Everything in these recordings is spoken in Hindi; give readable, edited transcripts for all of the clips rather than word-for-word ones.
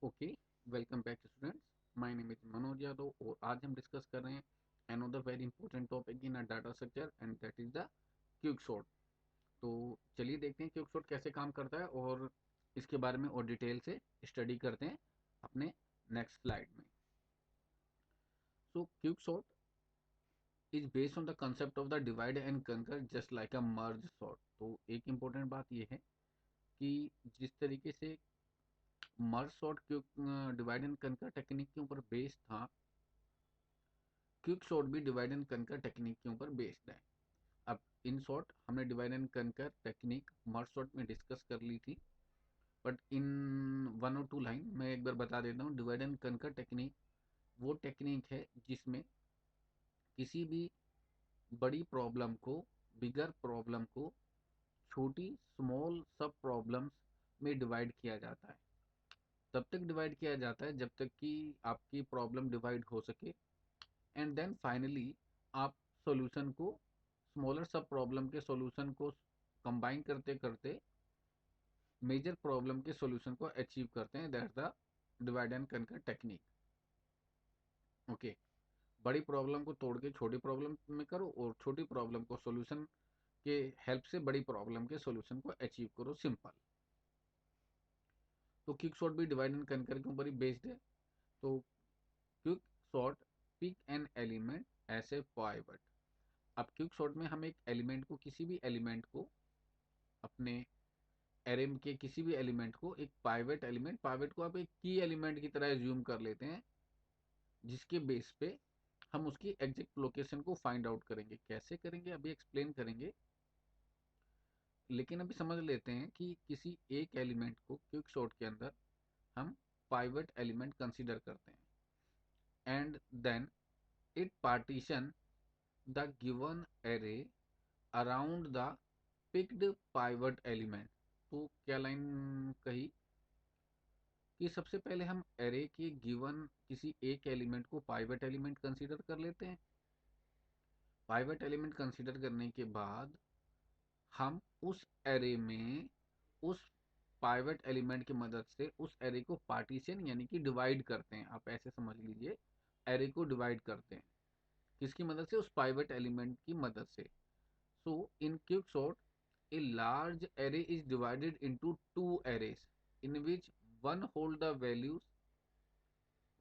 Okay, welcome back students. My name is Manoj Yadav और आज हम डिस्कस कर रहे हैं another very important topic in a data structure and that is the quick sort. तो चलिए देखते हैं क्विक सॉर्ट कैसे काम करता है और इसके बारे में और डिटेल से स्टडी करते हैं अपने नेक्स्ट स्लाइड में। So quick sort is based on the concept of the divide and conquer just like a merge sort. तो एक इम्पोर्टेंट बात यह है कि जिस तरीके से मर्ज सॉर्ट डिवाइड एंड कंकर टेक्निक के ऊपर बेस्ड था, क्विक सॉर्ट भी डिवाइड एंड कनकर टेक्निक के ऊपर बेस्ड है। अब इन शॉर्ट हमने divide and conquer technique merge sort में डिस्कस कर ली थी, बट इन 1 और 2 लाइन मैं एक बार बता देता हूँ। डिवाइड एंड कनकर टेक्निक वो टेक्निक है जिसमें किसी भी बड़ी प्रॉब्लम को, बिगर प्रॉब्लम को छोटी स्मॉल सब प्रॉब्लम्स में डिवाइड किया जाता है। तब तक डिवाइड किया जाता है जब तक कि आपकी प्रॉब्लम डिवाइड हो सके, एंड देन फाइनली आप सॉल्यूशन को, स्मॉलर सब प्रॉब्लम के सॉल्यूशन को कंबाइन करते करते मेजर प्रॉब्लम के सॉल्यूशन को अचीव करते हैं। That's the divide and conquer technique. Okay, बड़ी प्रॉब्लम को तोड़ के छोटी प्रॉब्लम में करो और छोटी प्रॉब्लम को सॉल्यूशन के हेल्प से बड़ी प्रॉब्लम के सॉल्यूशन को अचीव करो, सिंपल। तो क्विक सॉर्ट भी डिवाइड एंड कनकर के ऊपर ही बेस्ड है। तो quick sort pick an element as a pivot. अब क्विक सॉर्ट में हम एक एलिमेंट को, किसी भी एलिमेंट को, अपने एरे के किसी भी एलिमेंट को एक पाइवेट को आप एक की एलिमेंट की तरह एज्यूम कर लेते हैं, जिसके बेस पे हम उसकी एग्जैक्ट लोकेशन को फाइंड आउट करेंगे। कैसे करेंगे अभी एक्सप्लेन करेंगे, लेकिन अभी समझ लेते हैं कि किसी एक एलिमेंट को क्विक सॉर्ट के अंदर हम पाइवेट एलिमेंट कंसीडर करते हैं, and then it partition the given array around the picked pivot element. तो क्या लाइन कही कि सबसे पहले हम एरे के गिवन किसी एक एलिमेंट को पाइवट एलिमेंट कंसीडर कर लेते हैं। पाइवट एलिमेंट कंसीडर करने के बाद हम उस एरे में उस पाइवट एलिमेंट की मदद से उस एरे को पार्टीशन यानी कि डिवाइड करते हैं। आप ऐसे समझ लीजिए, एरे को डिवाइड करते हैं किसकी मदद से? उस पाइवट एलिमेंट की मदद से। So in quick sort a large array is divided into two arrays in which one hold the values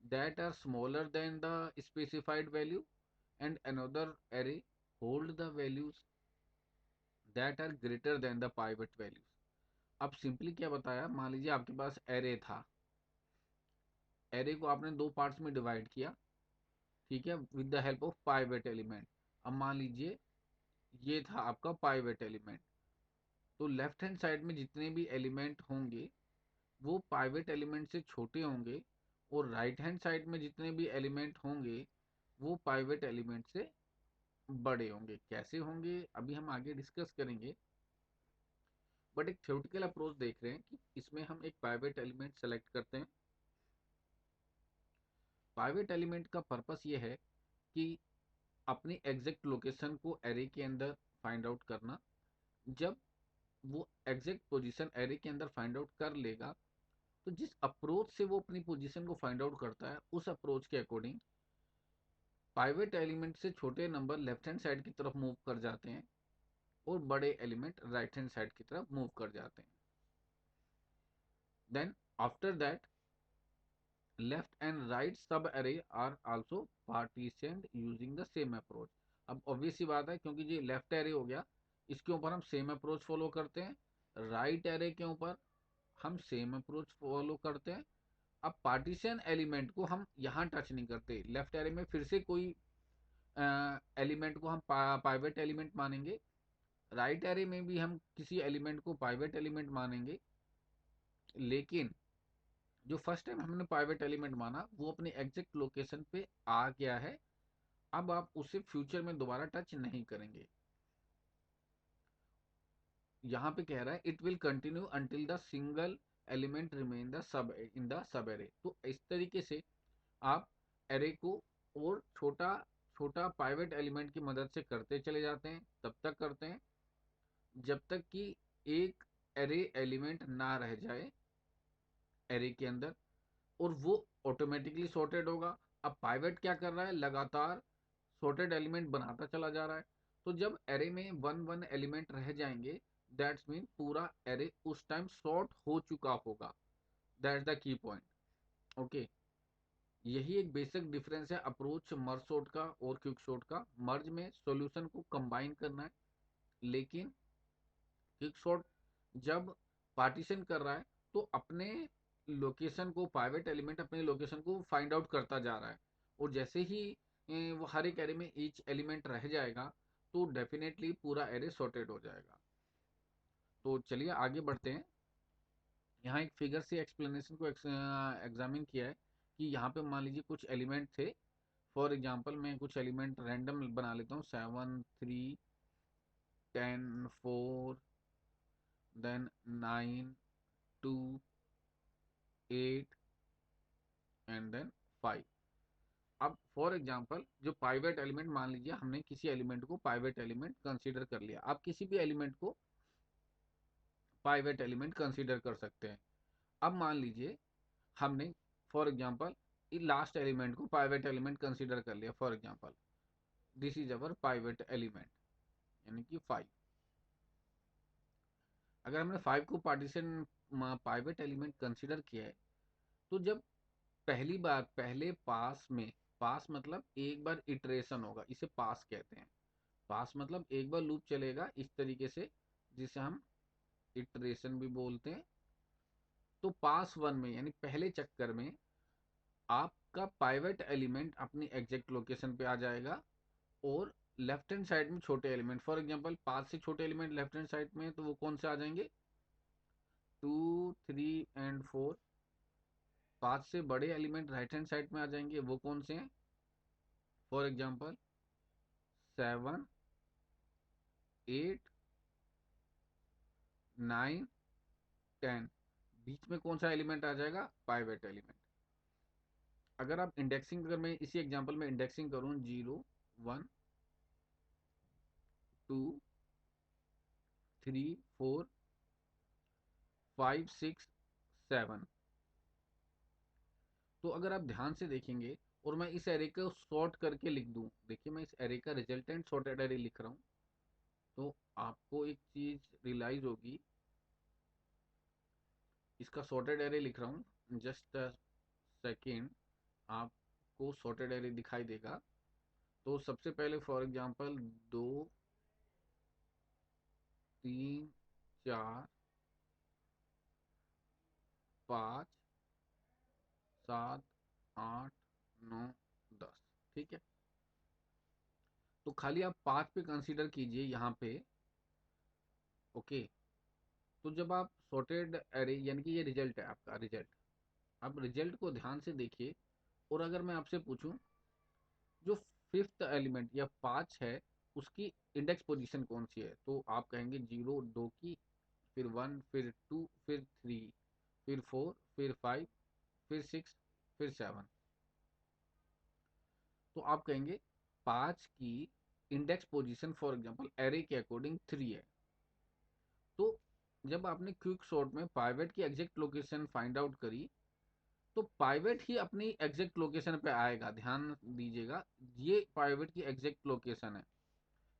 that are smaller than the specified value and another array hold the values that are greater than the pivot values। अब सिंपली क्या बताया, मान लीजिए आपके पास एरे था, एरे को आपने दो पार्ट्स में डिवाइड किया, ठीक है, with the help of pivot element. अब मान लीजिए ये था आपका पाइवट एलिमेंट, तो लेफ्ट हैंड साइड में जितने भी एलिमेंट होंगे वो पाइवेट एलिमेंट से छोटे होंगे, और राइट हैंड साइड में जितने भी एलिमेंट होंगे वो पाइवेट एलिमेंट से बड़े होंगे। कैसे होंगे अभी हम आगे डिस्कस करेंगे, बट एक थ्योरेटिकल अप्रोच देख रहे हैं कि इसमें हम एक पाइवेट एलिमेंट सेलेक्ट करते हैं। पाइवेट एलिमेंट का पर्पस ये है कि अपनी एग्जैक्ट लोकेशन को एरे के अंदर फाइंड आउट करना। जब वो एग्जैक्ट पोजीशन एरे के अंदर फाइंड आउट कर लेगा, तो जिस अप्रोच से वो अपनी पोजीशन को फाइंड आउट करता है उस अप्रोच के अकॉर्डिंग पाइवेट एलिमेंट से छोटे नंबर लेफ्ट हैंड साइड की तरफ मूव कर जाते हैं और बड़े एलिमेंट राइट हैंड साइड की तरफ मूव कर जाते हैं। Then after that left and right sub array are also partitioned using the same approach. अब ऑब्वियस सी बात है, क्योंकि ये लेफ्ट एरे हो गया, इसके ऊपर हम सेम अप्रोच फॉलो करते हैं। राइट एरे के ऊपर हम सेम अप्रोच फॉलो करते हैं। अब पार्टीशन एलिमेंट को हम यहाँ टच नहीं करते। लेफ्ट एरे में फिर से कोई एलिमेंट को हम पाइवेट एलिमेंट मानेंगे, राइट एरे में भी हम किसी एलिमेंट को पाइवेट एलिमेंट मानेंगे, लेकिन जो फर्स्ट टाइम हमने पाइवेट एलिमेंट माना वो अपने एग्जैक्ट लोकेशन पे आ गया है। अब आप उसे फ्यूचर में दोबारा टच नहीं करेंगे। यहाँ पे कह रहा है it will continue until the single element remain the sub in the sub array. तो इस तरीके से आप एरे को और छोटा छोटा पाइवेट एलिमेंट की मदद से करते चले जाते हैं, तब तक करते हैं जब तक कि एक एरे एलिमेंट ना रह जाए एरे के अंदर। और वो ऑटोमेटिकली सॉर्टेड होगा। अब पाइवेट क्या कर रहा है, लगातार सॉर्टेड एलिमेंट बनाता चला जा रहा है। तो जब एरे में वन वन एलिमेंट रह जाएंगे, दैट्स मीन पूरा एरे उस टाइम सॉर्ट हो चुका होगा। That's the key point. Okay, यही एक बेसिक डिफरेंस है अप्रोच मर्ज सॉर्ट का और क्विक सॉर्ट का। मर्ज में सॉल्यूशन को कंबाइन करना है, लेकिन क्विक सॉर्ट जब पार्टीशन कर रहा है तो अपने लोकेशन को, पाइवेट एलिमेंट अपने लोकेशन को फाइंड आउट करता जा रहा है। और जैसे ही वो हर एक एरे में ईच एलिमेंट रह जाएगा, तो डेफिनेटली पूरा एरे सॉर्टेड हो जाएगा। तो चलिए आगे बढ़ते हैं। यहाँ एक फिगर से एक्सप्लेनेशन को एग्जामिन किया है कि यहाँ पे मान लीजिए कुछ एलिमेंट थे। फॉर एग्जांपल मैं कुछ एलिमेंट रैंडम बना लेता हूँ, 7 3 10 4, देन 9 2 8 एंड देन 5। अब फॉर एग्जांपल जो पाइवेट एलिमेंट, मान लीजिए हमने किसी एलिमेंट को पाइवेट एलिमेंट कंसीडर कर लिया। आप किसी भी एलिमेंट को पाइवेट एलिमेंट कंसीडर कर सकते हैं। अब मान लीजिए हमने फॉर एग्जांपल लास्ट एलिमेंट को पाइवेट एलिमेंट कंसीडर कर लिया। For example this is our pivot element, यानी कि 5। अगर हमने 5 को पार्टीशन पाइवेट एलिमेंट कंसीडर किया है, तो जब पहली बार पहले पास में, पास मतलब एक बार इटरेशन होगा, इसे पास कहते हैं। पास मतलब एक बार लूप चलेगा इस तरीके से, जिसे हम इटरेशन भी बोलते हैं। तो पास वन में यानी पहले चक्कर में आपका पाइवेट एलिमेंट अपनी एग्जैक्ट लोकेशन पे आ जाएगा, और लेफ्ट हैंड साइड में छोटे एलिमेंट, फॉर एग्जांपल 5 से छोटे एलिमेंट लेफ्ट हैंड साइड में, तो वो कौन से आ जाएंगे, 2 3 एंड 4। 5 से बड़े एलिमेंट राइट हैंड साइड में आ जाएंगे, वो कौन से हैं, फॉर एग्जांपल 7 8 9 10। बीच में कौन सा एलिमेंट आ जाएगा, पाइवेट एलिमेंट। अगर आप इंडेक्सिंग, अगर मैं इसी एग्जांपल में इंडेक्सिंग करूं, 0 1 2 3 4 5 6 7, तो अगर आप ध्यान से देखेंगे और मैं इस एरे को सॉर्ट करके लिख दूं, देखिए मैं इस एरे का रिजल्टेंट सॉर्टेड एरे लिख रहा हूं, तो आपको एक चीज रियलाइज होगी। इसका सॉर्टेड एरे लिख रहा हूँ, जस्ट सेकेंड, आपको सॉर्टेड एरे दिखाई देगा। तो सबसे पहले फॉर एग्जांपल 2 3 4 5 7 8 9 10, ठीक है। तो खाली आप 5 पे कंसीडर कीजिए यहाँ पे। ओके, तो जब आप सॉर्टेड एरे, यानी कि ये रिजल्ट है आपका रिजल्ट, आप रिजल्ट को ध्यान से देखिए। और अगर मैं आपसे पूछूं, जो फिफ्थ एलिमेंट या 5 है, उसकी इंडेक्स पोजीशन कौन सी है, तो आप कहेंगे 0 2 की, फिर 1, फिर 2, फिर 3, फिर 4, फिर 5, फिर 6, फिर 7। तो आप कहेंगे 5 की index position for example array के अकॉर्डिंग 3 है। तो जब आपने क्विक सॉर्ट में पाइवेट की एग्जैक्ट लोकेशन फाइंड आउट करी, तो पाइवेट ही अपनी एग्जैक्ट लोकेशन पे आएगा। ध्यान दीजिएगा, ये पाइवेट की एग्जैक्ट लोकेशन है।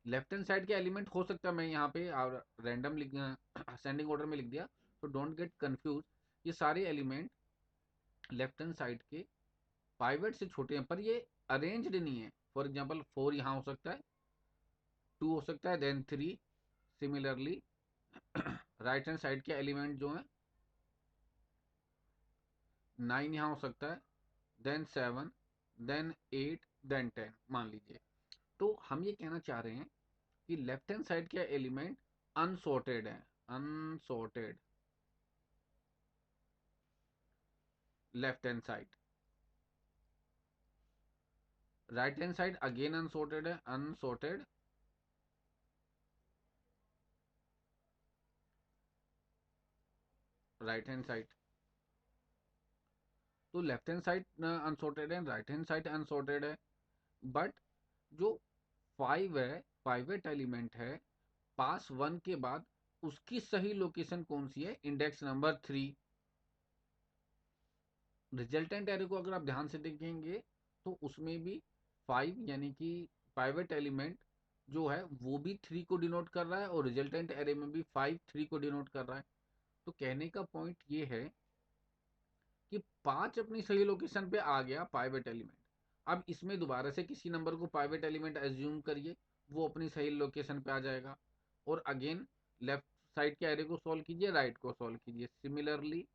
लेफ्ट हैंड साइड के एलिमेंट हो सकता है मैं यहाँ पे रैंडम लिख असेंडिंग ऑर्डर में लिख दिया, तो डोंट गेट कंफ्यूज। ये सारे एलिमेंट लेफ्ट हैंड साइड के पाइवेट से छोटे हैं, पर ये अरेंज्ड नहीं है। फॉर एग्जांपल 4 यहाँ हो सकता है, 2 हो सकता है, then 3। Similarly right hand side के एलिमेंट जो हैं, 9 यहाँ हो सकता है, देन 7, देन 8, देन 10 मान लीजिए। तो हम ये कहना चाह रहे हैं कि लेफ्ट हैंड साइड के एलिमेंट अनसॉर्टेड है, unsorted left hand side. Right hand side again unsorted है, अनसॉर्टेड राइट हैंड साइड। तो लेफ्ट हैंड साइड अनसॉर्टेड है, राइट हैंड साइड अनसॉर्टेड है। बट जो 5 है, पाइवेट एलिमेंट है, पास 1 के बाद उसकी सही लोकेशन कौन सी है, इंडेक्स नंबर 3। रिजल्टेंट एरे को अगर आप ध्यान से देखेंगे तो उसमें भी 5 यानी कि पाइवेट एलिमेंट जो है वो भी 3 को डिनोट कर रहा है और रिजल्टेंट एरे में भी 5 3 को डिनोट कर रहा है। तो कहने का पॉइंट ये है कि 5 अपनी सही लोकेशन पे आ गया पाइवेट एलिमेंट। अब इसमें दोबारा से किसी नंबर को पाइवेट एलिमेंट एज्यूम करिए, वो अपनी सही लोकेशन पे आ जाएगा। और अगेन लेफ्ट साइड के एरे को सॉल्व कीजिए, राइट को सॉल्व कीजिए। सिमिलरली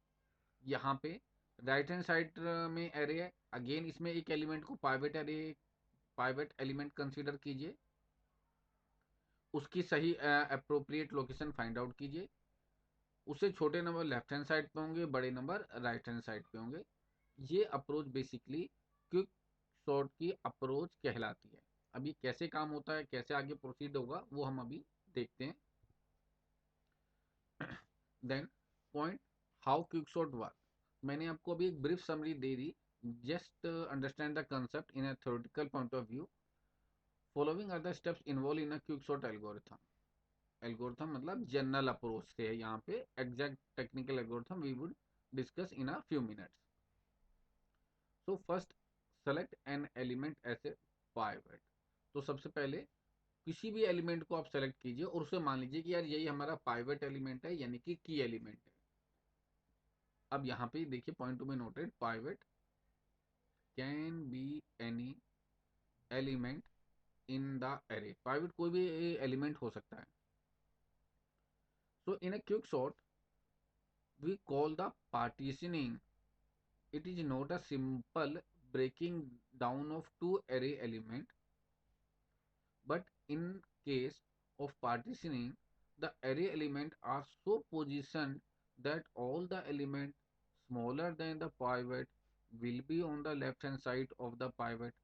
यहाँ पे राइट हैंड साइड में एरे है, अगेन इसमें एक एलिमेंट को पाइवेट एलिमेंट कंसीडर कीजिए, उसकी सही अप्रोप्रिएट लोकेशन फाइंड आउट कीजिए। उससे छोटे नंबर लेफ्ट हैंड साइड पे होंगे, बड़े नंबर राइट हैंड साइड पे होंगे। ये अप्रोच बेसिकली क्विक सॉर्ट की अप्रोच कहलाती है। अब ये कैसे काम होता है, कैसे आगे प्रोसीड होगा, वो हम अभी देखते हैं। Then point, how quick sort work. मैंने आपको अभी एक ब्रीफ समरी दे दी। Just understand the concept in a theoretical point of view. Following are the steps involve in a quick sort algorithm. Algorithm मतलब जनरल अप्रोच से है, यहाँ पे exact technical algorithm we would discuss in a few minutes. So first, select an element as a pivot. तो सबसे पहले किसी भी एलिमेंट को आप सेलेक्ट कीजिए और उसे मान लीजिए कि यार यही हमारा पाइवट एलिमेंट है, यानी कि की एलिमेंट है। अब यहाँ पे देखिए point to be noted, pivot can be any element in the array. Pivot कोई भी एलिमेंट हो सकता है। So in a quick sort we call the partitioning. It is not a simple breaking down of two array element, but in case of partitioning, the array element are so positioned that all the element smaller than the pivot will be on the left hand side of the pivot,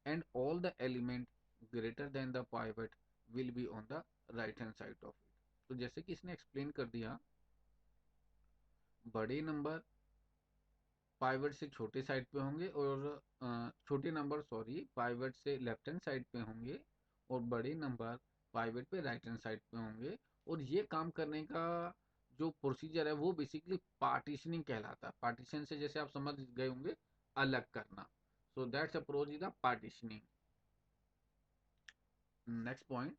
and all the element greater than the pivot will be on the right hand side of it. तो जैसे कि इसने एक्सप्लेन कर दिया, बड़े नंबर पाइवट से छोटे साइड पे होंगे और छोटे नंबर सॉरी पाइवट से लेफ्ट हैंड साइड पे होंगे और बड़े नंबर पाइवट पे राइट हैंड साइड पे होंगे। और ये काम करने का जो प्रोसीजर है वो बेसिकली पार्टीशनिंग कहलाता है। पार्टीशन से जैसे आप समझ गए होंगे, अलग करना। So that's approach is the partitioning. Next point,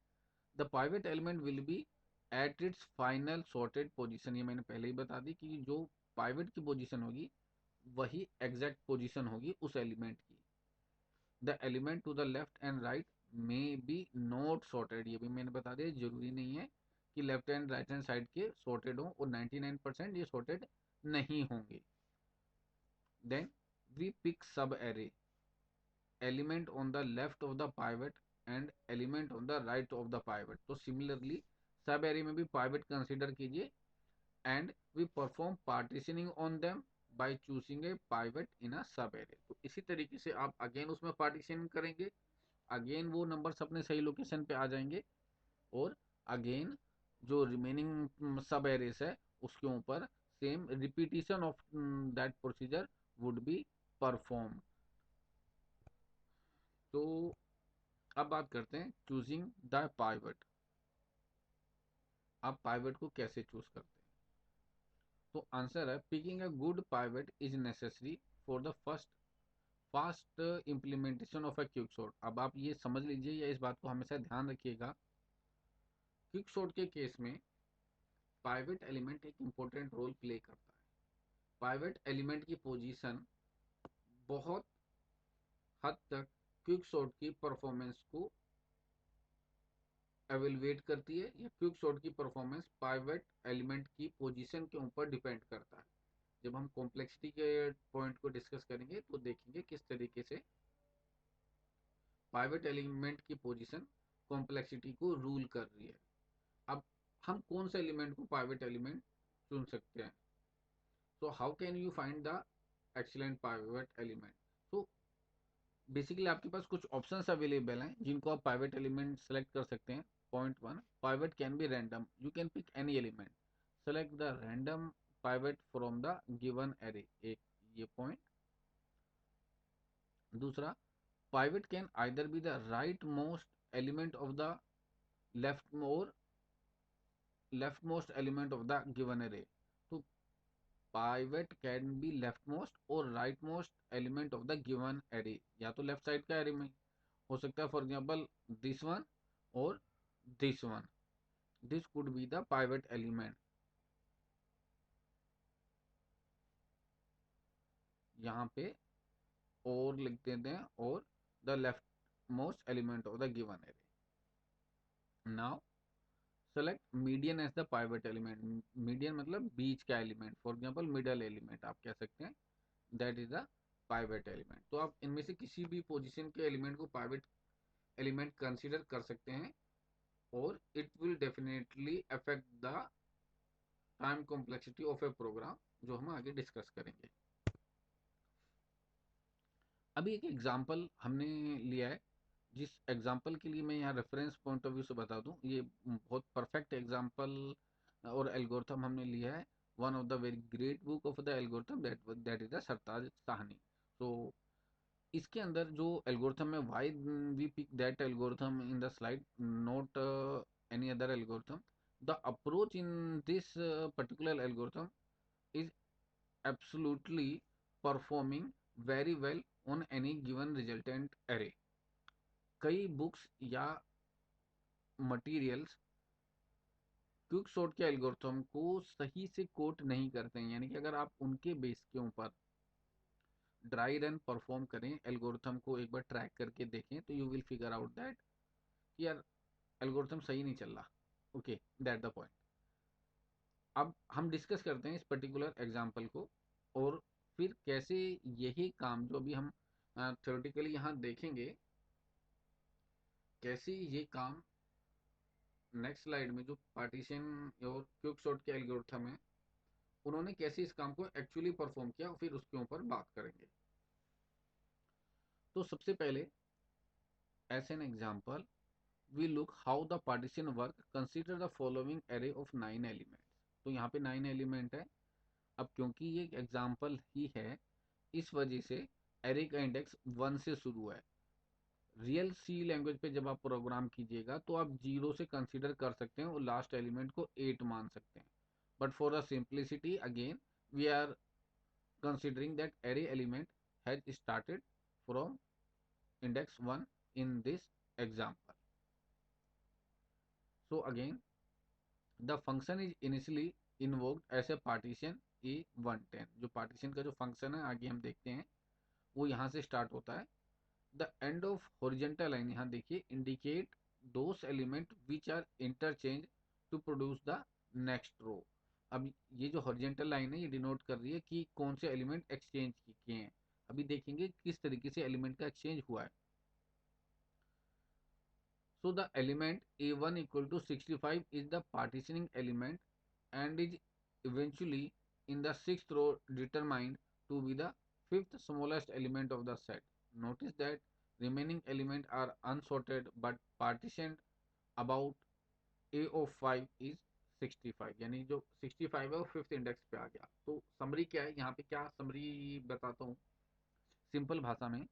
the pivot element will be at its final sorted position. ये मैंने पहले ही बता दी कि जो पाइवट की पोजीशन होगी वही एग्जैक्ट पोजीशन होगी उस एलिमेंट की। The element to the left and right may be not sorted. ये भी मैंने बता दिया, जरूरी नहीं है कि left and right hand side के सॉर्टेड हो, और 99% ये सॉर्टेड नहीं होंगे। Then we pick sub array, element on the left of the pivot and element on the right of the pivot. तो सिमिलरली सब एरे में भी पाइवट कंसिडर कीजिए and we perform partitioning on them by choosing a pivot in a sub array. तो इसी तरीके से आप अगेन उसमें पार्टीशन करेंगे, अगेन वो नंबर्स अपने सही लोकेशन पे आ जाएंगे, और अगेन जो रिमेनिंग सब एरेस है उसके ऊपर same repetition of that procedure would be perform. तो अब बात करते हैं चूजिंग द पाइवट। आप पाइवट को कैसे चूज करते हैं? तो आंसर है, picking a good pivot is necessary for the first fast implementation of a quick sort. अब आप ये समझ लीजिए या इस बात को हमेशा ध्यान रखिएगा, क्विक सॉर्ट के केस में पाइवट एलिमेंट एक इंपॉर्टेंट रोल प्ले करता है। पाइवट एलिमेंट की पोजीशन बहुत हद तक क्विक सॉर्ट की परफॉर्मेंस को एवेलुएट करती है, या क्विक सॉर्ट की परफॉर्मेंस पाइवट एलिमेंट की पोजीशन के ऊपर डिपेंड करता है। जब हम कॉम्प्लेक्सिटी के पॉइंट को डिस्कस करेंगे तो देखेंगे किस तरीके से पाइवट एलिमेंट की पोजीशन कॉम्प्लेक्सिटी को रूल कर रही है। अब हम कौन से एलिमेंट को पाइवट एलिमेंट चुन सकते हैं? So how can you find the excellent pivot element? तो बेसिकली आपके पास कुछ ऑप्शंस अवेलेबल हैं जिनको आप पाइवट एलिमेंट सेलेक्ट कर सकते हैं। Point one, pivot can be random, you can pick any element, select the random pivot from the given array. एक ये पॉइंट। दूसरा, pivot can either be the rightmost element of the left और left most element of the given array. तो pivot can be leftmost और rightmost element of the given array, या तो लेफ्ट साइड का एरे में हो सकता है, फॉर एग्जाम्पल दिस वन और this one, this could be the pivot element. यहाँ पे और लिख देते हैं, और the left most element of the given array. Now select median as the pivot element. Median मतलब बीच का element, for example middle element आप कह सकते हैं, that is the pivot element. तो आप इनमें से किसी भी पोजीशन के एलिमेंट को पाइवेट एलिमेंट कंसीडर कर सकते हैं, और it will definitely affect the time complexity of a program, जो हम आगे डिस्कस करेंगे। अभी एक एग्जांपल हमने लिया है, जिस एग्जांपल के लिए मैं यहाँ रेफरेंस पॉइंट ऑफ व्यू से बता दूं, ये बहुत परफेक्ट एग्जांपल और एल्गोरिथम हमने लिया है, one of the very great book of the algorithm, that is the Sartaj Sahni. तो इसके अंदर जो एल्गोरिथम है, why we pick that algorithm in the slide, not any other algorithm, the approach in this particular algorithm is absolutely performing very well on any given resultant array। कई बुक्स या मटेरियल्स क्विक सॉर्ट के एल्गोरिथम को सही से कोट नहीं करते हैं, यानी कि अगर आप उनके बेस के ऊपर ड्राई रन परफॉर्म करें, एल्गोरिथम को एक बार ट्रैक करके देखें, तो you will figure out that कि यार एल्गोरिथम सही नहीं चल रहा। Okay, that the point. अब हम डिस्कस करते हैं इस पर्टिकुलर एग्जांपल को, और फिर कैसे यही काम जो अभी हम थ्योरेटिकली यहाँ देखेंगे, कैसे ये काम नेक्स्ट स्लाइड में जो पार्टीशन और क्विक सॉर्ट के एल्गोरिथम है, उन्होंने कैसे इस काम को एक्चुअली परफॉर्म किया, फिर उसके ऊपर बात करेंगे। तो सबसे पहले as an example we look how the partition work, consider the following array of 9 elements. तो यहाँ पे 9 एलिमेंट है। अब क्योंकि ये एग्जाम्पल ही है, इस वजह से एरे का इंडेक्स 1 से शुरू है। रियल सी लैंग्वेज पे जब आप प्रोग्राम कीजिएगा तो आप 0 से कंसीडर कर सकते हैं और लास्ट एलिमेंट को 8 मान सकते हैं, but for the simplicity again we are considering that array element has started from index 1 in this example. So again the function is initially invoked as a partition A110। जो partition का जो function है आगे हम देखते हैं, वो यहाँ से start होता है। The end of horizontal line यहाँ देखिए indicate those element which are interchanged to produce the next row। अब ये जो हॉरिजेंटल लाइन है ये डिनोट कर रही है कि कौन से एलिमेंट एक्सचेंज किए हैं। अभी देखेंगे किस तरीके से एलिमेंट का एक्सचेंज हुआ है। So the element A1 equal to 65 is the partitioning element and is eventually in the sixth row determined to be the fifth smallest element of the set। Notice that remaining elements are unsorted but partitioned about A of 5 is 65, यानी जो 65 है वो फिफ्थ इंडेक्स पे आ गया। तो समरी क्या है, यहाँ पे क्या समरी बताता हूँ सिंपल भाषा में,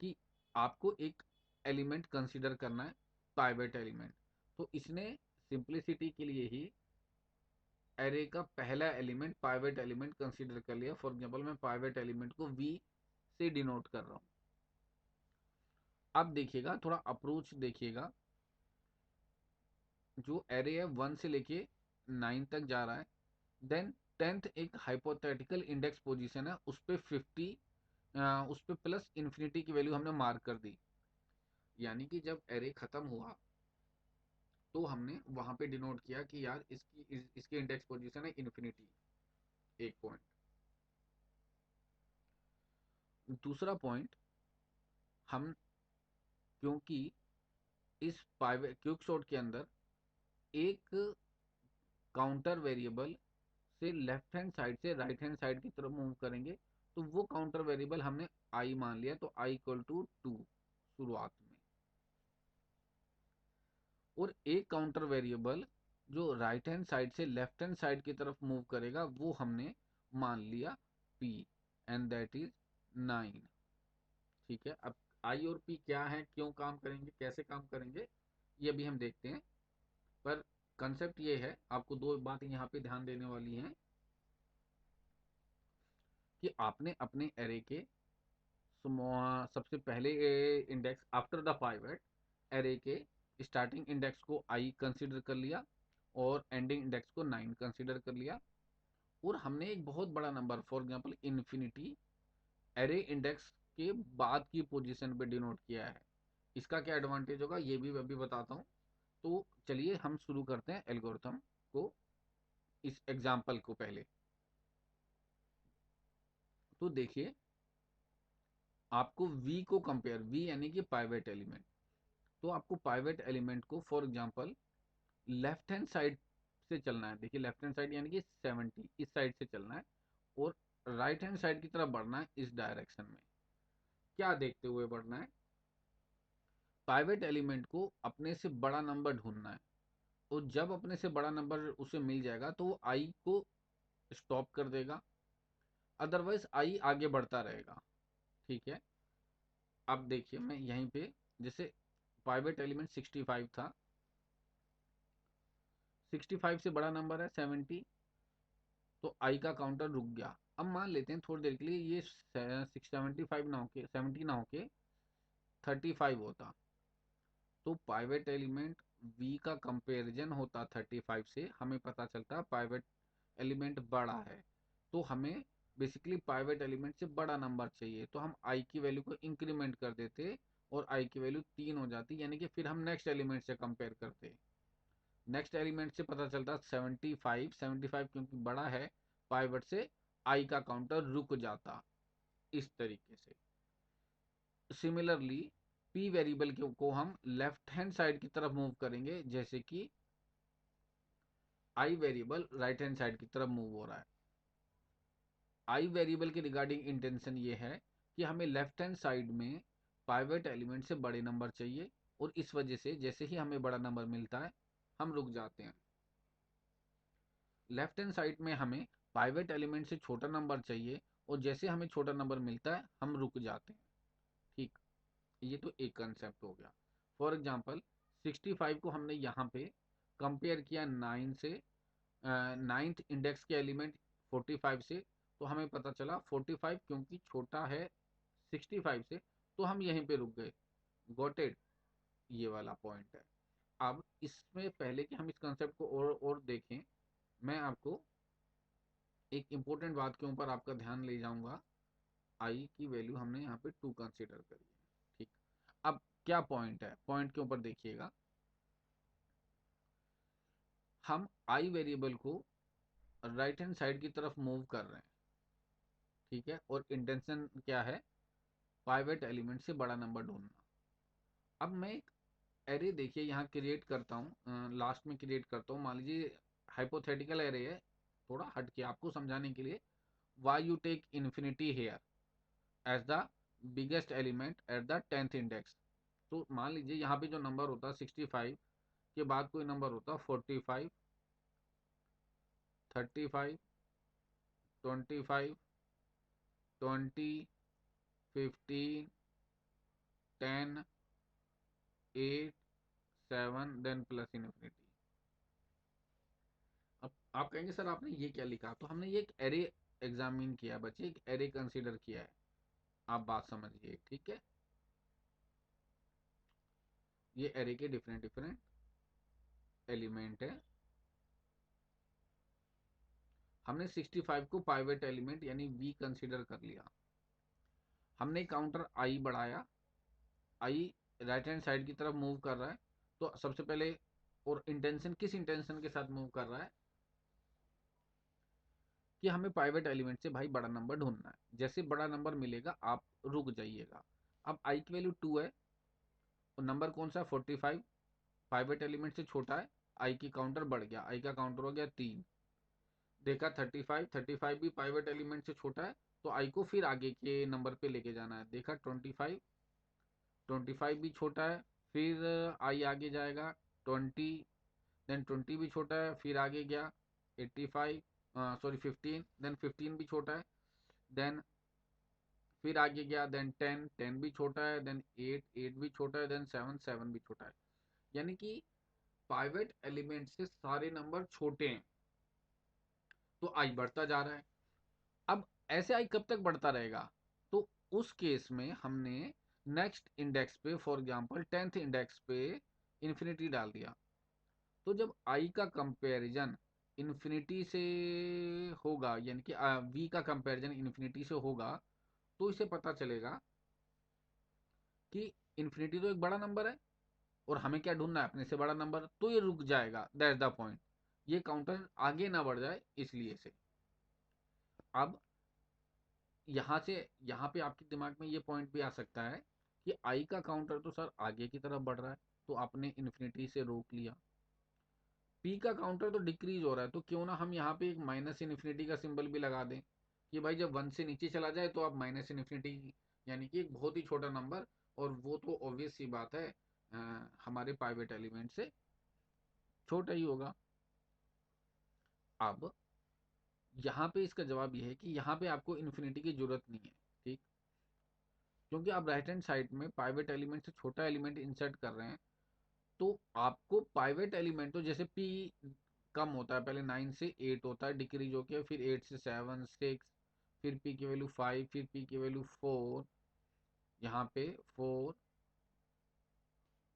कि आपको एक एलिमेंट कंसीडर करना है, पाइवेट एलिमेंट। तो इसने सिंप्लिसिटी के लिए ही एरे का पहला एलिमेंट पाइवेट एलिमेंट कंसीडर कर लिया। फॉर एग्जांपल मैं पाइवेट एलिमेंट को वी से डिनोट कर रहा हूँ। अब देखिएगा, थोड़ा अप्रोच देखिएगा, जो एरे है 1 से लेके 9 तक जा रहा है, देन 10th एक हाइपोथेटिकल इंडेक्स पोजीशन है, उस पे 50, उस पे प्लस इन्फिनिटी की वैल्यू हमने मार्क कर दी, यानी कि जब एरे खत्म हुआ तो हमने वहां पे डिनोट किया कि यार इसकी इंडेक्स पोजीशन है इन्फिनिटी, एक पॉइंट। दूसरा पॉइंट, हम क्योंकि इस क्विक सॉर्ट के अंदर एक काउंटर वेरिएबल से लेफ्ट हैंड साइड से राइट हैंड साइड की तरफ मूव करेंगे, तो वो काउंटर वेरिएबल हमने आई मान लिया, तो आई इक्वल टू 2 शुरुआत में। और एक काउंटर वेरिएबल जो राइट हैंड साइड से लेफ्ट हैंड साइड की तरफ मूव करेगा वो हमने मान लिया p, एंड दैट इज 9। ठीक है, अब आई और p क्या है, क्यों काम करेंगे, कैसे काम करेंगे, ये अभी हम देखते हैं। पर कंसेप्ट ये है, आपको दो बातें यहाँ पे ध्यान देने वाली हैं। कि आपने अपने एरे के सबसे पहले index after the pivot array के स्टार्टिंग इंडेक्स को आई कंसिडर कर लिया और एंडिंग इंडेक्स को 9 कंसिडर कर लिया, और हमने एक बहुत बड़ा number for example infinity array index के बाद की पोजीशन पे डिनोट किया है। इसका क्या एडवांटेज होगा ये भी मैं भी बताता हूँ। तो चलिए हम शुरू करते हैं एल्गोरिथम को, इस एग्जाम्पल को पहले। तो देखिए, आपको v को कंपेयर, v यानी कि पाइवेट एलिमेंट, तो आपको पाइवेट एलिमेंट को for example left hand side से चलना है। देखिए लेफ्ट हैंड साइड यानी कि 70 इस साइड से चलना है, और राइट हैंड साइड की तरफ बढ़ना है इस डायरेक्शन में। क्या देखते हुए बढ़ना है? पाइवेट एलिमेंट को अपने से बड़ा नंबर ढूंढना है, और जब अपने से बड़ा नंबर उसे मिल जाएगा तो वो आई को स्टॉप कर देगा, अदरवाइज आई आगे बढ़ता रहेगा। ठीक है, अब देखिए मैं यहीं पे, जैसे पाइवेट एलिमेंट 65 था, 65 से बड़ा नंबर है 70, तो आई का काउंटर रुक गया। अब मान लेते हैं थोड़ी देर के लिए ये 675 ना होके 70 ना होके 35 होता, तो पाइवेट एलिमेंट v का कंपैरिजन होता 35 से, हमें पता चलता पाइवेट एलिमेंट बड़ा है। तो हमें बेसिकली पाइवेट एलिमेंट से बड़ा नंबर चाहिए, तो हम i की वैल्यू को इंक्रीमेंट कर देते और i की वैल्यू 3 हो जाती, यानी कि फिर हम नेक्स्ट एलिमेंट से कंपेयर करते। नेक्स्ट एलिमेंट से पता चलता 75, 75 क्योंकि बड़ा है पाइवेट से, i का काउंटर रुक जाता। इस तरीके से सिमिलरली p वेरिएबल को हम लेफ्ट हैंड साइड की तरफ मूव करेंगे, जैसे कि i variable right hand side की तरफ मूव हो रहा है। i वेरिएबल के रिगार्डिंग इंटेंशन ये है कि हमें लेफ्ट हैंड साइड में पाइवेट एलिमेंट से बड़े नंबर चाहिए, और इस वजह से जैसे ही हमें बड़ा नंबर मिलता है हम रुक जाते हैं। लेफ्ट हैंड साइड में हमें पाइवेट एलिमेंट से छोटा नंबर चाहिए, और जैसे हमें छोटा नंबर मिलता है हम रुक जाते हैं। ठीक, ये तो एक कंसेप्ट हो गया। फॉर एग्जांपल 65 को हमने यहाँ पे कंपेयर किया 9 से, नाइन्थ इंडेक्स के एलिमेंट 45 से, तो हमें पता चला 45 क्योंकि छोटा है 65 से, तो हम यहीं पे रुक गए। गॉट इट, ये वाला पॉइंट है। अब इसमें पहले कि हम इस कंसेप्ट को और देखें, मैं आपको एक इम्पोर्टेंट बात के ऊपर आपका ध्यान ले जाऊंगा। आई की वैल्यू हमने यहाँ पे 2 कंसिडर करी है। ठीक, अब क्या पॉइंट है, पॉइंट के ऊपर देखिएगा। हम आई वेरिएबल को राइट हैंड साइड की तरफ मूव कर रहे हैं, ठीक है, और इंटेंशन क्या है? पाइवेट एलिमेंट से बड़ा नंबर ढूंढना। अब मैं एक एरे देखिए यहाँ क्रिएट करता हूँ, लास्ट में क्रिएट करता हूँ। मान लीजिए हाइपोथेटिकल एरे है, थोड़ा हट के आपको समझाने के लिए। Why you take infinity here as the biggest element at the 10th index. तो मान लीजिए यहाँ पे जो नंबर होता है 65 के बाद कोई नंबर होता 45, 35, 25, 20, 15, 10, 8, 7 देन प्लस इन्फिनिटी। अब आप कहेंगे सर आपने ये क्या लिखा? तो हमने ये एक एरे एग्जामिन किया बच्चे, एक एरे कंसीडर किया है। आप बात समझिए, ठीक है। ये एरे के डिफरेंट डिफरेंट एलिमेंट है। हमने 65 को पाइवेट एलिमेंट यानी वी कंसीडर कर लिया। हमने काउंटर आई बढ़ाया, आई राइट हैंड साइड की तरफ मूव कर रहा है। तो सबसे पहले, और इंटेंशन किस इंटेंशन के साथ मूव कर रहा है कि हमें प्राइवेट एलिमेंट से भाई बड़ा नंबर ढूंढना है। जैसे बड़ा नंबर मिलेगा आप रुक जाइएगा। अब आई की वैल्यू 2 है, और नंबर कौन सा है 45, प्राइवेट एलिमेंट से छोटा है, आई की काउंटर बढ़ गया, आई का काउंटर हो गया 3। देखा 35, 35 भी प्राइवेट एलिमेंट से छोटा है, तो आई को फिर आगे के नंबर पे लेके जाना है। देखा 25, 25 भी छोटा है, फिर आई आगे जाएगा 20, देन 20 भी छोटा है, फिर आगे गया 85, सॉरी 15, देन 15 भी छोटा है, देन फिर आगे गया, देन 10, 10 भी छोटा है, देन 8, 8 भी छोटा है, देन 7, 7 भी छोटा है। यानी कि प्राइवेट एलिमेंट से सारे नंबर छोटे हैं, तो आई बढ़ता जा रहा है। अब ऐसे आई कब तक बढ़ता रहेगा? तो उस केस में हमने नेक्स्ट इंडेक्स पे, फॉर एग्जांपल 10th इंडेक्स पे इन्फिनिटी डाल दिया। तो जब आई का कंपैरिजन इन्फिनिटी से होगा, यानी कि वी का कंपैरिजन इन्फिनिटी से होगा, तो इसे पता चलेगा कि इन्फिनिटी तो एक बड़ा नंबर है और हमें क्या ढूंढना है, अपने से बड़ा नंबर, तो ये रुक जाएगा। That's the point. ये काउंटर आगे ना बढ़ जाए इसलिए से। अब यहाँ से यहाँ पे आपके दिमाग में ये पॉइंट भी आ सकता है कि आई का काउंटर तो सर आगे की तरफ बढ़ रहा है, तो आपने इन्फिनिटी से रोक लिया। पी का काउंटर तो डिक्रीज हो रहा है, तो क्यों ना हम यहाँ पे एक माइनस इन्फिनिटी का सिंबल भी लगा दें कि भाई जब 1 से नीचे चला जाए तो आप माइनस इन्फिनिटी, यानी कि एक बहुत ही छोटा नंबर, और वो तो ऑब्वियस सी बात है हमारे पाइवेट एलिमेंट से छोटा ही होगा। अब यहाँ पे इसका जवाब ये है कि यहाँ पे आपको इन्फिनिटी की जरूरत नहीं है, ठीक, क्योंकि आप राइट हैंड साइड में पाइवेट एलिमेंट से छोटा एलिमेंट इंसर्ट कर रहे हैं। तो आपको पाइवेट एलिमेंट, तो जैसे पी कम होता है, पहले 9 से 8 होता है, डिक्रीज होके फिर 8 से 7 6, फिर पी की वैल्यू 5, फिर पी की वैल्यू 4, यहाँ पे 4,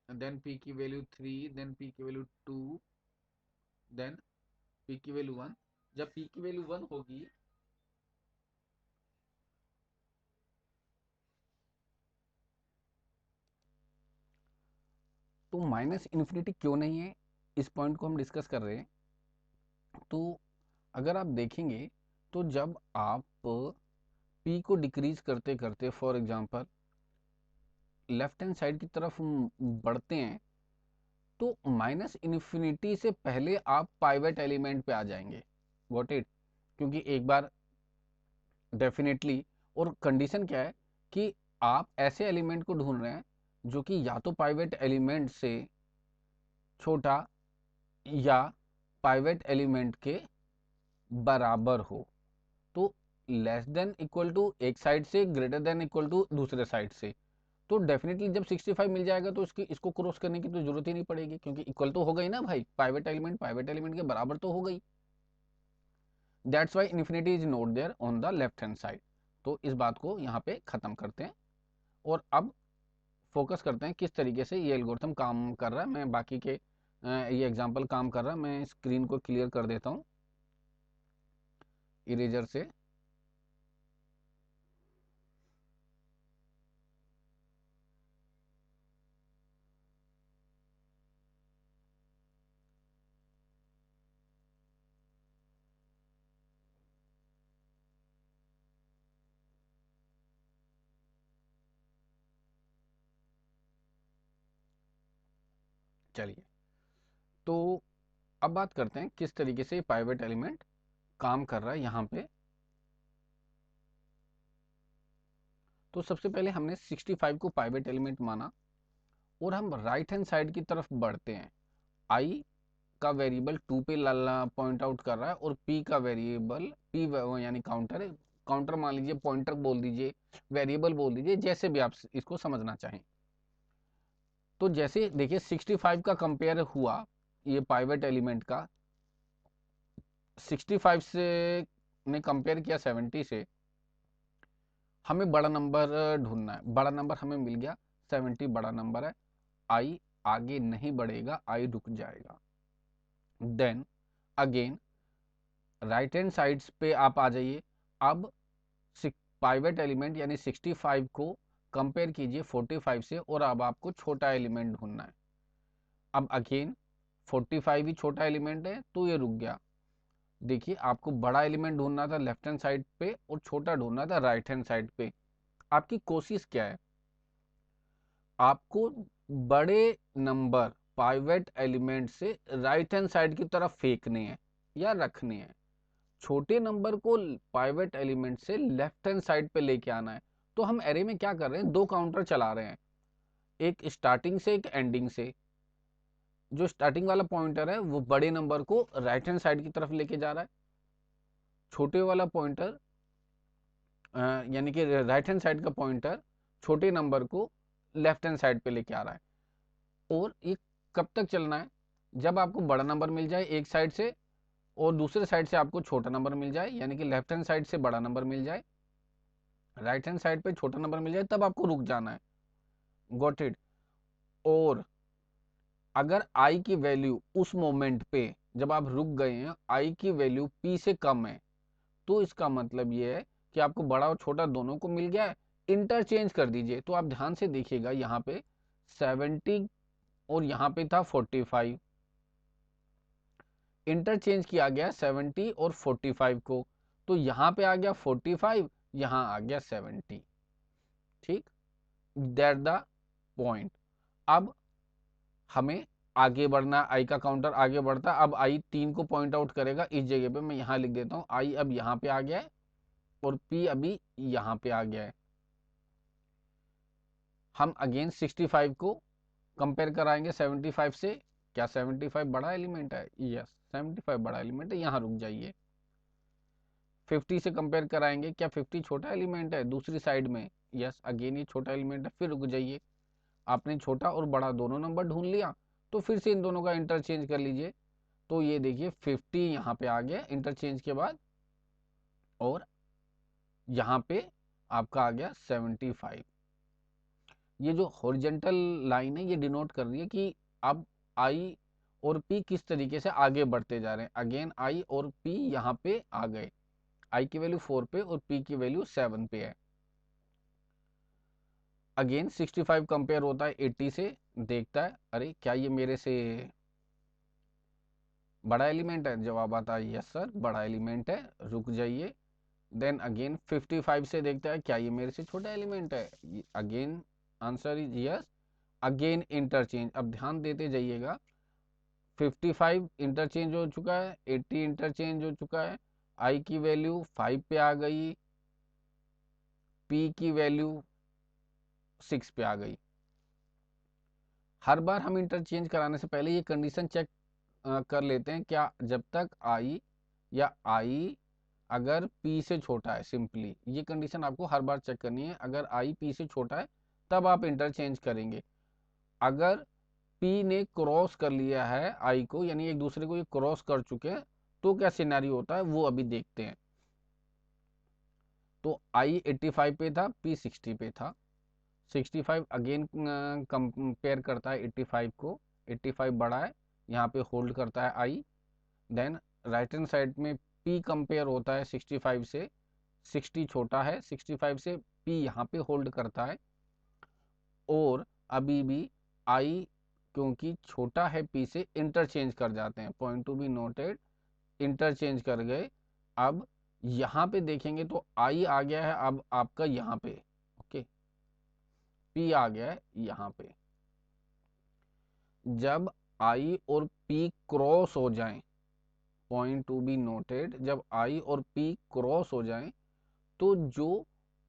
देन पी की वैल्यू 3, देन पी की वैल्यू 2, देन पी की वैल्यू 1। जब पी की वैल्यू 1 होगी, तो माइनस इन्फिनिटी क्यों नहीं है, इस पॉइंट को हम डिस्कस कर रहे हैं। तो अगर आप देखेंगे तो जब आप पी को डिक्रीज करते करते, for example left hand side की तरफ बढ़ते हैं, तो माइनस इन्फिनिटी से पहले आप पाइवेट एलिमेंट पे आ जाएंगे। Got it? क्योंकि एक बार डेफिनेटली, और कंडीशन क्या है कि आप ऐसे एलिमेंट को ढूंढ रहे हैं जो कि या तो पाइवेट एलिमेंट से छोटा या पाइवेट एलिमेंट के बराबर हो। तो लेस देन इक्वल टू एक साइड से, ग्रेटर देन इक्वल टू दूसरे साइड से। तो डेफिनेटली जब 65 मिल जाएगा तो इसको क्रॉस करने की तो जरूरत ही नहीं पड़ेगी, क्योंकि इक्वल तो हो गई ना भाई, पाइवेट एलिमेंट के बराबर तो हो गई। That's why infinity is not there on the left hand side. तो इस बात को यहाँ पे खत्म करते हैं और अब फोकस करते हैं किस तरीके से ये एल्गोरिथम काम कर रहा है। मैं बाकी के ये एग्जाम्पल काम कर रहा है, मैं स्क्रीन को क्लियर कर देता हूँ इरेजर से। चलिए, तो अब बात करते हैं किस तरीके से पाइवेट एलिमेंट काम कर रहा है यहाँ पे। तो सबसे पहले हमने 65 को पाइवेट एलिमेंट माना और हम राइट हैंड साइड की तरफ बढ़ते हैं। आई का वेरिएबल 2 पे पॉइंट आउट कर रहा है और पी का वेरिएबल पी यानी काउंटर है, काउंटर मान लीजिए, पॉइंटर बोल दीजिए, वेरिएबल बोल दीजिए, जैसे भी आप इसको समझना चाहें। तो जैसे देखिए 65 का कंपेयर हुआ ये पाइवेट एलिमेंट का, 65 से ने कंपेयर किया 70 से, हमें बड़ा नंबर ढूंढना है। बड़ा नंबर हमें मिल गया, 70 बड़ा नंबर है। आई आगे नहीं बढ़ेगा, आई रुक जाएगा। Then again right hand sides पे आप आ जाइए। अब पाइवेट एलिमेंट यानी 65 को कंपेयर कीजिए 45 से और अब आपको छोटा एलिमेंट ढूंढना है। अब अगेन 45 ही छोटा एलिमेंट है तो ये रुक गया। देखिए आपको बड़ा एलिमेंट ढूंढना था लेफ्ट हैंड साइड पे और छोटा ढूंढना था राइट हैंड साइड पे। आपकी कोशिश क्या है, आपको बड़े नंबर पाइवेट एलिमेंट से राइट हैंड साइड की तरफ फेंकने हैं या रखने हैं, छोटे नंबर को पाइवेट एलिमेंट से लेफ्ट हैंड साइड पे लेके आना है। तो हम एरे में क्या कर रहे हैं, दो काउंटर चला रहे हैं, एक स्टार्टिंग से एक एंडिंग से। जो स्टार्टिंग वाला पॉइंटर है वो बड़े नंबर को राइट हैंड साइड की तरफ लेके जा रहा है, छोटे वाला पॉइंटर यानी कि राइट हैंड साइड का पॉइंटर छोटे नंबर को लेफ्ट हैंड साइड पे लेके आ रहा है। और ये कब तक चलना है, जब आपको बड़ा नंबर मिल जाए एक साइड से और दूसरे साइड से आपको छोटा नंबर मिल जाए, यानी कि लेफ्ट हैंड साइड से बड़ा नंबर मिल जाए, राइट हैंड साइड पे छोटा नंबर मिल जाए, तब आपको रुक जाना है। Got it. और अगर आई की वैल्यू उस मोमेंट पे जब आप रुक गए हैं आई की वैल्यू पी से कम है, तो इसका मतलब ये है कि आपको बड़ा और छोटा दोनों को मिल गया है, इंटरचेंज कर दीजिए। तो आप ध्यान से देखिएगा, यहाँ पे 70 और यहाँ पे था 45, इंटरचेंज किया गया 70 और 45 को, तो यहाँ पे आ गया 45, यहाँ आ गया 70। ठीक, दैट द पॉइंट। अब हमें आगे बढ़ना, आई का काउंटर आगे बढ़ता है। अब आई 3 को पॉइंट आउट करेगा, इस जगह पे मैं यहाँ लिख देता हूँ, आई अब यहाँ पे आ गया है और पी अभी यहाँ पे आ गया है। हम अगेन 65 को कंपेयर कराएंगे 75 से। क्या 75 बड़ा एलिमेंट है? यस, 75 बड़ा एलिमेंट है, यहाँ रुक जाइए। 50 से कंपेयर कराएंगे, क्या 50 छोटा एलिमेंट है दूसरी साइड में? यस, अगेन ये छोटा एलिमेंट है, फिर रुक जाइए। आपने छोटा और बड़ा दोनों नंबर ढूंढ लिया, तो फिर से इन दोनों का इंटरचेंज कर लीजिए। तो ये देखिए 50 यहाँ पे आ गया इंटरचेंज के बाद, और यहाँ पे आपका आ गया 75। ये जो हॉरिजेंटल लाइन है ये डिनोट कर रही है कि अब आई और पी किस तरीके से आगे बढ़ते जा रहे हैं। अगेन आई और पी यहाँ पे आ गए, आई की वैल्यू 4 पे और पी की वैल्यू 7 पे है। अगेन 65 कंपेयर होता है 80 से, देखता है अरे क्या ये मेरे से बड़ा एलिमेंट है? जवाब आता है यस सर बड़ा एलिमेंट है, रुक जाइए। देन अगेन 55 से देखता है क्या ये मेरे से छोटा एलिमेंट है? Again answer is yes, again interchange. अब ध्यान देते जाइएगा, 55 इंटरचेंज हो चुका है, 80 इंटरचेंज हो चुका है, आई की वैल्यू 5 पे आ गई, पी की वैल्यू 6 पे आ गई। हर बार हम इंटरचेंज कराने से पहले ये कंडीशन चेक कर लेते हैं, क्या जब तक आई या आई अगर P से छोटा है, सिंपली ये कंडीशन आपको हर बार चेक करनी है। अगर I P से छोटा है तब आप इंटरचेंज करेंगे। अगर P ने क्रॉस कर लिया है I को, यानी एक दूसरे को ये क्रॉस कर चुके हैं, तो क्या सिनेरियो होता है वो अभी देखते हैं। तो I 85 पे था, P 60 पे था। 65 अगेन कंपेयर करता है 85 को, 85 बड़ा है, यहाँ पे होल्ड करता है I। Then right hand side में P कंपेयर होता है 65 से, 60 छोटा है 65 से, P यहाँ पे होल्ड करता है। और अभी भी I क्योंकि छोटा है P से, इंटरचेंज कर जाते हैं, point to be noted, interchange कर गए। अब यहाँ पे देखेंगे तो I आ गया है अब आपका यहाँ पे, ओके, P आ गया है यहाँ पे। जब I और P क्रॉस हो जाएं, पॉइंट टू बी नोटेड, जब I और P क्रॉस हो जाएं, तो जो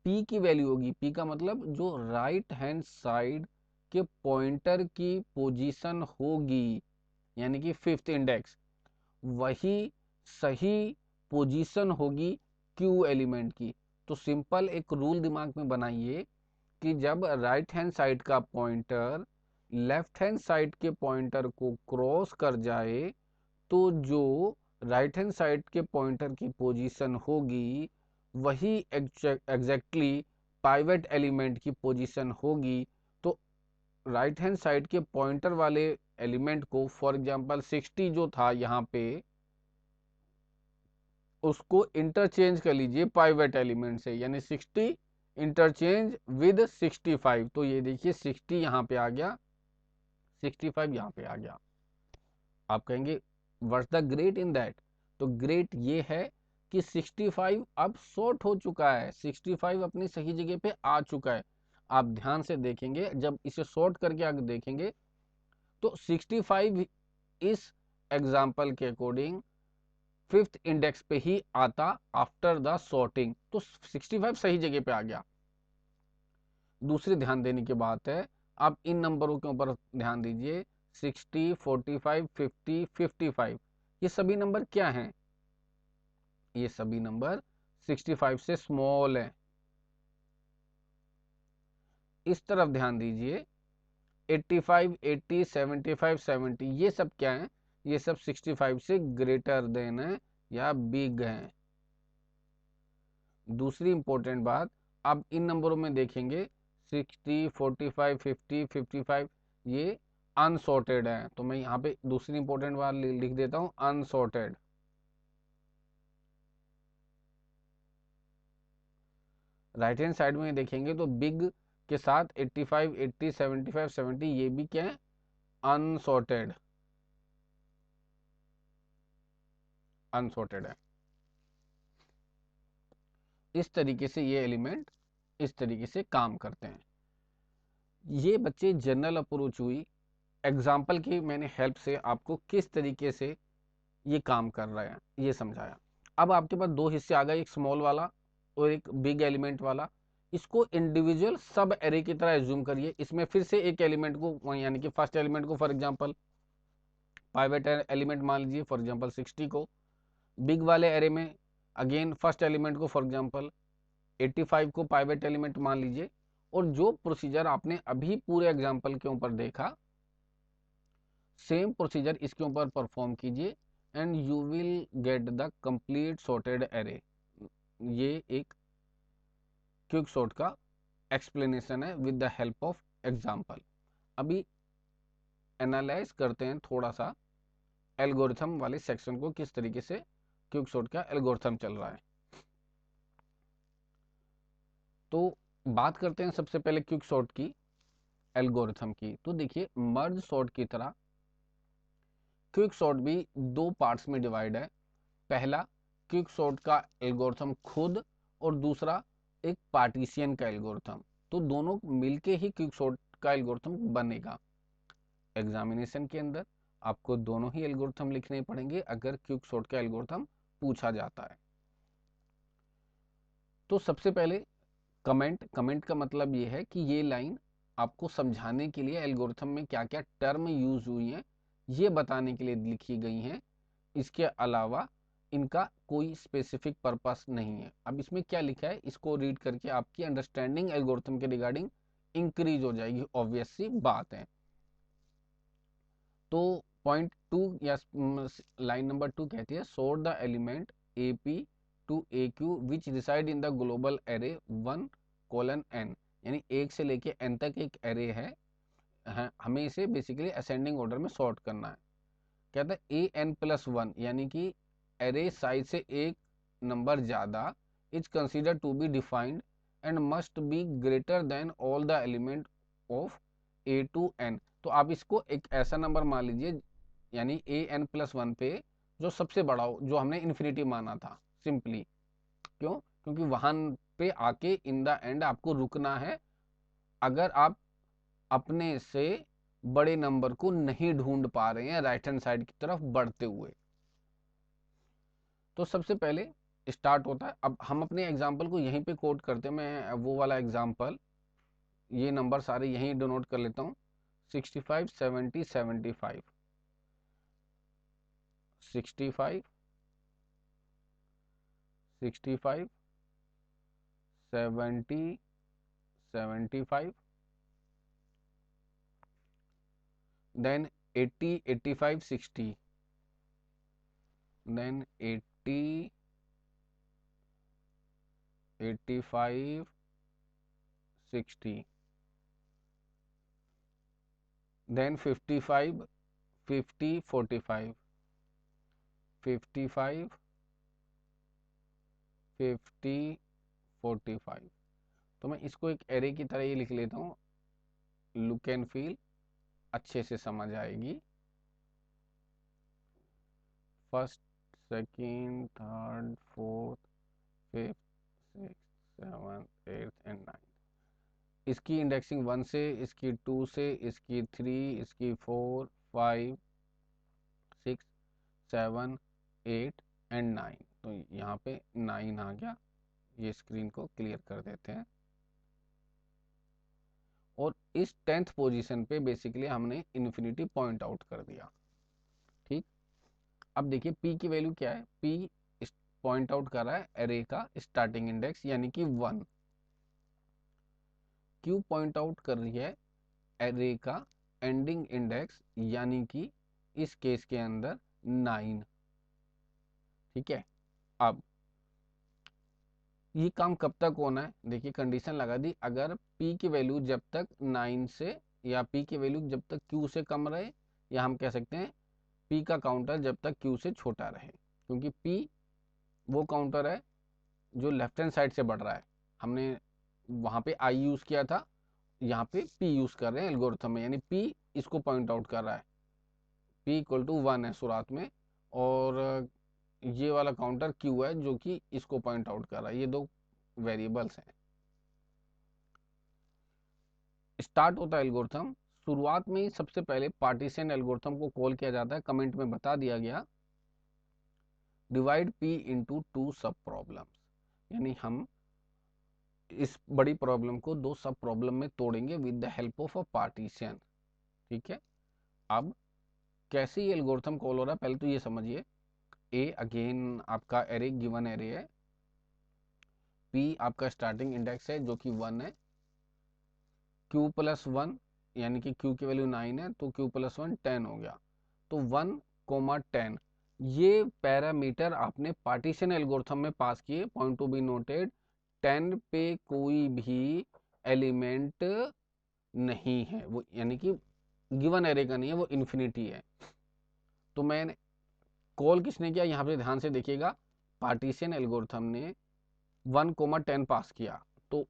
P की वैल्यू होगी, P का मतलब जो राइट हैंड साइड के पॉइंटर की पोजीशन होगी, यानी कि फिफ्थ इंडेक्स, वही सही पोजीशन होगी Q एलिमेंट की। तो सिंपल एक रूल दिमाग में बनाइए कि जब राइट हैंड साइड का पॉइंटर लेफ्ट हैंड साइड के पॉइंटर को क्रॉस कर जाए, तो जो राइट हैंड साइड के पॉइंटर की पोजीशन होगी वही एग्जैक्टली पाइवेट एलिमेंट की पोजीशन होगी। तो राइट हैंड साइड के पॉइंटर वाले एलिमेंट को, फॉर एग्जांपल 60 जो था यहाँ पे, उसको इंटरचेंज कर लीजिए पाइवेट एलिमेंट से, यानी 60 इंटरचेंज विद 65। तो ये देखिए 60 यहाँ पे आ गया, 65 यहाँ पे आ गया। आप कहेंगे what's the great in that? तो ग्रेट ये है कि 65 अब शॉर्ट हो चुका है, 65 अपनी सही जगह पे आ चुका है। आप ध्यान से देखेंगे, जब इसे शॉर्ट करके आगे देखेंगे तो 65 इस एग्जाम्पल के अकॉर्डिंग फिफ्थ इंडेक्स पे ही आता आफ्टर द सॉर्टिंग। तो 65 सही जगह पे आ गया। दूसरी ध्यान देने की बात है, आप इन नंबरों के ऊपर ध्यान दीजिए, 60, 45, 50, 55, ये सभी नंबर क्या हैं? ये सभी नंबर 65 से स्मॉल है। इस तरफ ध्यान दीजिए, 85, 80, 75, 70, ये सब क्या है? ये सब 65 से ग्रेटर देन है या बिग है। दूसरी इंपॉर्टेंट बात, अब इन नंबरों में देखेंगे 60, 45, 50, 55 ये अनसॉर्टेड है। तो मैं यहाँ पे दूसरी इंपॉर्टेंट बात लिख देता हूँ, अनसॉर्टेड। राइट हैंड साइड में देखेंगे तो बिग के साथ 85, 80, 75, 70 ये भी क्या है, अनसॉर्टेड, अनसॉर्टेड है। इस तरीके से ये एलिमेंट इस तरीके से काम करते हैं। ये बच्चे जनरल अप्रोच हुई, एग्जाम्पल की मैंने हेल्प से आपको किस तरीके से ये काम कर रहे हैं ये समझाया। अब आपके पास दो हिस्से आ गए, एक स्मॉल वाला और एक बिग एलिमेंट वाला। इसको इंडिविजुअल सब एरे की तरह एज्यूम करिए। इसमें फिर से एक एलिमेंट को यानी कि फर्स्ट एलिमेंट को फॉर एग्जांपल पाइवेट एलिमेंट मान लीजिए, फॉर एग्जांपल 60 को। बिग वाले एरे में अगेन फर्स्ट एलिमेंट को फॉर एग्जांपल 85 को पाइवेट एलिमेंट मान लीजिए। और जो प्रोसीजर आपने अभी पूरे एग्जांपल के ऊपर देखा, सेम प्रोसीजर इसके ऊपर परफॉर्म कीजिए and you will get the complete sorted array. ये एक क्विक सॉर्ट का एक्सप्लेनेशन है with the help of example. अभी एनालाइज करते हैं थोड़ा सा एल्गोरिथम वाले सेक्शन को, किस तरीके से क्विक सॉर्ट का एल्गोरिथम चल रहा है। तो बात करते हैं सबसे पहले क्विक सॉर्ट की एल्गोरिथम की। तो देखिए मर्ज सॉर्ट की तरह क्विक सॉर्ट भी दो पार्ट्स में डिवाइड है। पहला क्विक सॉर्ट का एल्गोरिथम खुद, और दूसरा एक पार्टीशियन का एल्गोरिथम। तो दोनों मिलके ही क्विक सॉर्ट का एल्गोरिथम बनेगा। एग्जामिनेशन के अंदर आपको दोनों ही एल्गोरिथम लिखने पड़ेंगे अगर क्विक सॉर्ट का एल्गोरिथम पूछा जाता है। तो सबसे पहले कमेंट का मतलब ये है कि ये लाइन आपको समझाने के लिए एल्गोरिथम में क्या क्या टर्म यूज हुई हैं ये बताने के लिए लिखी गई हैं। इसके अलावा इनका कोई स्पेसिफिक पर्पस नहीं है। अब इसमें क्या लिखा है इसको रीड करके आपकी अंडरस्टैंडिंग एल्गोरिथम के रिगार्डिंग इंक्रीज हो जाएगी, ऑब्वियस सी बात है। तो पॉइंट 2 या लाइन नंबर 2 कहती है sort the element A P to A Q which reside in the global array 1:n। यानी एक से लेके n तक एक एरे है, हमें इसे बेसिकली असेंडिंग ऑर्डर में सॉर्ट करना है। कहता है ए एन प्लस वन, यानी कि एरे साइज से एक नंबर ज़्यादा is consider to be defined and must be greater than all the element of A to N. तो आप इसको एक ऐसा नंबर मान लीजिए यानी ए एन प्लस वन पे जो सबसे बड़ा हो, जो हमने इन्फिनिटी माना था सिंपली। क्यों? क्योंकि वहां पे आके इन द एंड आपको रुकना है अगर आप अपने से बड़े नंबर को नहीं ढूंढ पा रहे हैं राइट हैंड साइड की तरफ बढ़ते हुए। तो सबसे पहले स्टार्ट होता है। अब हम अपने एग्जाम्पल को यहीं पे कोट करते हैं। मैं वो वाला एग्जाम्पल, ये नंबर सारे यहीं डिनोट कर लेता हूँ। 65, 70, 75, 65, 65, 70, 75, then 80, 85, 60, then 80, 85, 60, then 55, 50, 45, 55, 50, 45। तो मैं इसको एक एरे की तरह ही लिख लेता हूँ, लुक एंड फील अच्छे से समझ आएगी। First, second, third, fourth, fifth, six, seven, eighth and ninth. इसकी इंडेक्सिंग 1 से, इसकी 2 से, इसकी 3, इसकी 4, 5, 6, 7, 8 एंड 9। तो यहाँ पे 9 आ गया। ये स्क्रीन को क्लियर कर देते हैं। और इस 10th पोजीशन पे बेसिकली हमने इन्फिनिटी पॉइंट आउट कर दिया। ठीक, अब देखिए p की वैल्यू क्या है। p पॉइंट आउट कर रहा है एरे का स्टार्टिंग इंडेक्स यानी कि 1। q पॉइंट आउट कर रही है एरे का एंडिंग इंडेक्स यानी कि इस केस के अंदर 9। ठीक है, अब ये काम कब तक होना है, देखिए कंडीशन लगा दी, अगर p की वैल्यू जब तक 9 से, या p की वैल्यू जब तक q से कम रहे, या हम कह सकते हैं p का काउंटर जब तक q से छोटा रहे, क्योंकि p वो काउंटर है जो लेफ्ट हैंड साइड से बढ़ रहा है। हमने वहाँ पे i यूज़ किया था, यहाँ पे p यूज़ कर रहे हैं एल्गोरिथम में, यानी p इसको पॉइंट आउट कर रहा है, p इक्वल टू 1 है शुरुआत में, और ये वाला काउंटर q है जो कि इसको पॉइंट आउट कर रहा है। ये दो वेरिएबल्स हैं। स्टार्ट होता है एल्गोरिथम, शुरुआत में ही सबसे पहले पार्टीशन एल्गोरिथम को कॉल किया जाता है, कमेंट में बता दिया गया, डिवाइड p इनटू 2 सब प्रॉब्लम्स, यानी हम इस बड़ी प्रॉब्लम को 2 सब प्रॉब्लम में तोड़ेंगे with the help of a partition. ठीक है, अब कैसे ये एल्गोरिथम कॉल हो रहा है, पहले तो ये समझिए, ए अगेन आपका एरे, गिवन एरे है, p आपका स्टार्टिंग इंडेक्स है जो कि 1 है, q प्लस 1 यानी कि q की वैल्यू 9 है, तो q प्लस 1 10 हो गया, तो 1,10 ये पैरामीटर आपने पार्टीशन एल्गोरिथम में पास किए। पॉइंट टू बी नोटेड, 10 पे कोई भी एलिमेंट नहीं है, वो यानी कि गिवन एरे का नहीं है, वो इन्फिनिटी है। तो मैंने कॉल किसने किया, यहाँ पे ध्यान से देखिएगा, पार्टीशन एल्गोरिथम ने 1,10 पास किया, तो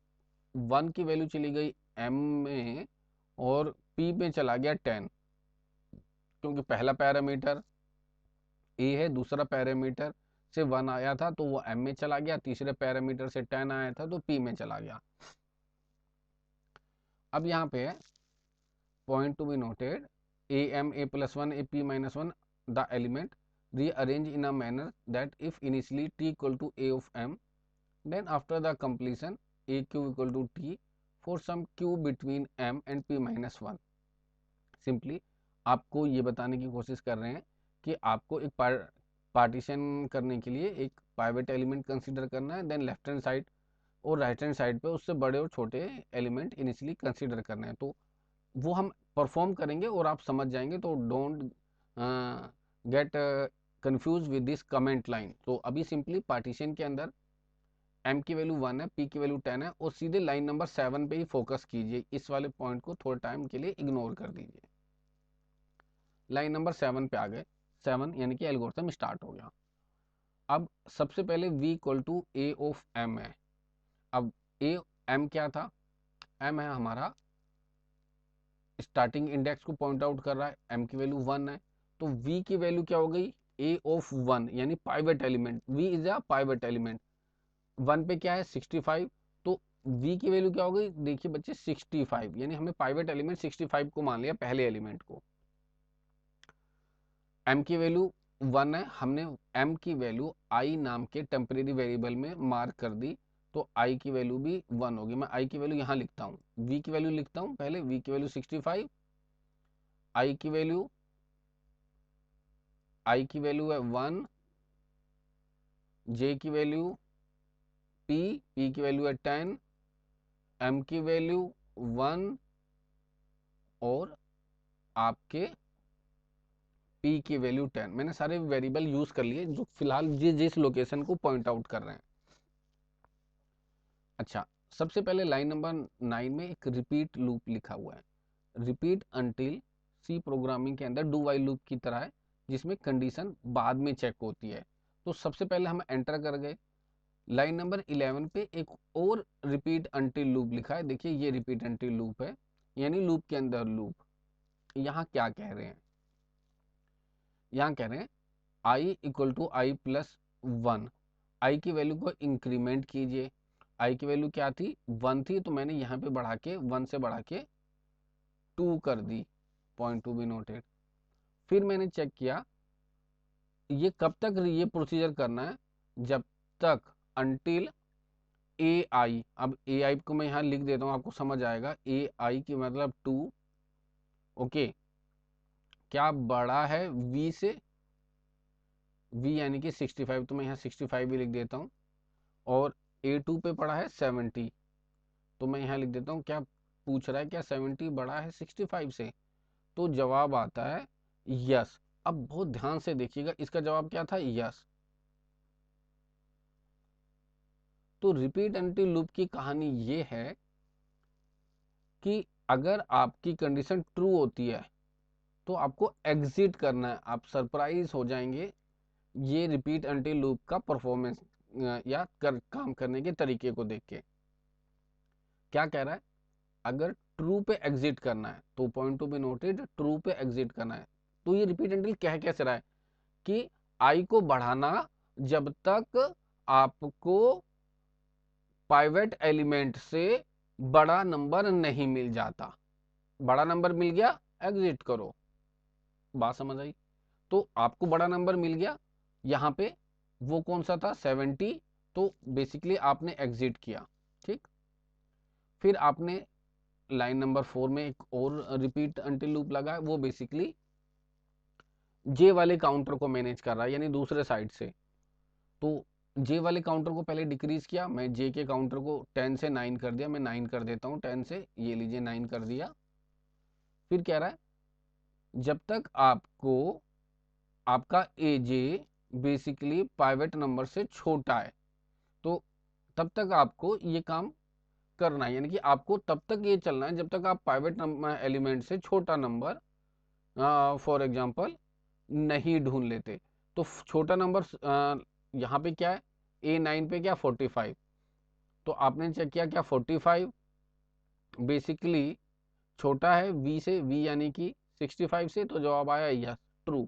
1 की वैल्यू चली गई m में और p में चला गया 10, क्योंकि पहला पैरामीटर a है, दूसरा पैरामीटर से 1 आया था तो वो m में चला गया, तीसरे पैरामीटर से 10 आया था तो p में चला गया। अब यहाँ पे point to be noted, am a plus 1 a p minus 1 the element rearrange in a manner that if initially t equal to a of m, then after the completion a q equal to t for some q between m and p minus 1। Simply आपको ये बताने की कोशिश कर रहे हैं कि आपको एक पार्टीशन करने के लिए एक पाइवेट एलिमेंट कंसीडर करना है, देन लेफ्ट हैंड साइड और राइट हैंड साइड पे उससे बड़े और छोटे एलिमेंट इनिशियली कंसीडर करना है। तो वो हम परफॉर्म करेंगे और आप समझ जाएंगे, तो don't get confuse with this comment line. तो अभी सिंपली पार्टीशन के अंदर m की वैल्यू 1 है, p की वैल्यू 10 है, और सीधे लाइन नंबर 7 पे ही फोकस कीजिए, इस वाले पॉइंट को थोड़े टाइम के लिए इग्नोर कर दीजिए। लाइन नंबर 7 पे आ गए, 7 यानी कि एल्गोरिथम स्टार्ट हो गया। अब सबसे पहले v equal to a of m है। अब a m क्या था, m है हमारा स्टार्टिंग इंडेक्स को पॉइंट आउट कर रहा है, m की वैल्यू 1 है, तो v की वैल्यू क्या हो गई, a ऑफ 1 यानी pivot element, v is a pivot element, 1 पे क्या है 65, तो v की वैल्यू क्या हो गई, देखिए बच्चे 65, यानी हमने पाइवेट एलिमेंट 65 को मान लिया, पहले एलिमेंट को। m की वैल्यू 1 है, हमने m की वैल्यू i नाम के टेम्परेरी वेरिएबल में मार्क कर दी, तो i की वैल्यू भी 1 होगी। मैं i की वैल्यू यहाँ लिखता हूँ, v की वैल्यू लिखता हूँ पहले, v की वैल्यू 65, i की वैल्यू है 1, j की वैल्यू p की वैल्यू है 10, m की वैल्यू 1, और आपके p की वैल्यू 10। मैंने सारे वेरिएबल यूज कर लिए जो फिलहाल जिस लोकेशन को पॉइंट आउट कर रहे हैं। अच्छा, सबसे पहले लाइन नंबर 9 में एक रिपीट लूप लिखा हुआ है, रिपीट अंटिल, सी प्रोग्रामिंग के अंदर डू वाइल लूप की तरह है, जिसमें कंडीशन बाद में चेक होती है। तो सबसे पहले हम एंटर कर गए, लाइन नंबर 11 पे एक और रिपीट अंटिल लूप लिखा है, देखिए ये रिपीट अंटिल लूप है, यानी लूप के अंदर लूप। यहाँ क्या कह रहे हैं, यहाँ कह रहे हैं i equal to I plus 1, I की वैल्यू को इंक्रीमेंट कीजिए, आई की वैल्यू क्या थी 1 थी, तो मैंने यहाँ पे बढ़ा के 1 से बढ़ा के 2 कर दी, पॉइंट टू बी नोटेड। फिर मैंने चेक किया ये कब तक ये प्रोसीजर करना है, जब तक अंटिल ए आई, अब ए आई को मैं यहाँ लिख देता हूँ आपको समझ आएगा, ए आई की मतलब 2, ओके, क्या बड़ा है v से, v यानी कि 65, तो मैं यहाँ 65 भी लिख देता हूँ, और A2 पे पड़ा है 70, तो मैं यहाँ लिख देता हूँ, क्या पूछ रहा है क्या 70 बड़ा है 65 से, तो जवाब आता है यस। अब बहुत ध्यान से देखिएगा, इसका जवाब क्या था? यस। तो रिपीट एंटिल लूप की कहानी ये है कि अगर आपकी कंडीशन ट्रू होती है तो आपको एग्जिट करना है। आप सरप्राइज हो जाएंगे ये रिपीट एंटिल लूप का परफॉर्मेंस या काम करने के तरीके को देख के। क्या कह रहा है? अगर ट्रू पे एग्जिट करना है तो point to be noted, true पे एग्जिट करना है। तो ये रिपीट एंटिल कह कैसे रहा है कि आई को बढ़ाना जब तक आपको पाइवेट एलिमेंट से बड़ा नंबर नहीं मिल जाता। बड़ा नंबर मिल गया, एग्जिट करो। बात समझ आई? तो आपको बड़ा नंबर मिल गया यहाँ पे, वो कौन सा था? 70। तो बेसिकली आपने एग्जिट किया। ठीक, फिर आपने लाइन नंबर 4 में एक और रिपीट अंटिल लूप लगा है, वो बेसिकली जे वाले काउंटर को मैनेज कर रहा है, यानी दूसरे साइड से। तो जे वाले काउंटर को पहले डिक्रीज किया, मैं जे के काउंटर को 10 से 9 कर दिया, मैं 9 कर देता हूँ 10 से, ये लीजिए 9 कर दिया। फिर कह रहा है जब तक आपको आपका ए जे बेसिकली पाइवेट नंबर से छोटा है तो तब तक आपको ये काम करना है, यानी कि आपको तब तक ये चलना है जब तक आप पाइवेट एलिमेंट से छोटा नंबर फॉर एग्जांपल नहीं ढूंढ लेते। तो छोटा नंबर यहाँ पे क्या है? A9 पे क्या? 45। तो आपने चेक किया क्या 45 बेसिकली छोटा है V से, V यानी कि 65 से, तो जवाब आया यस, ट्रू।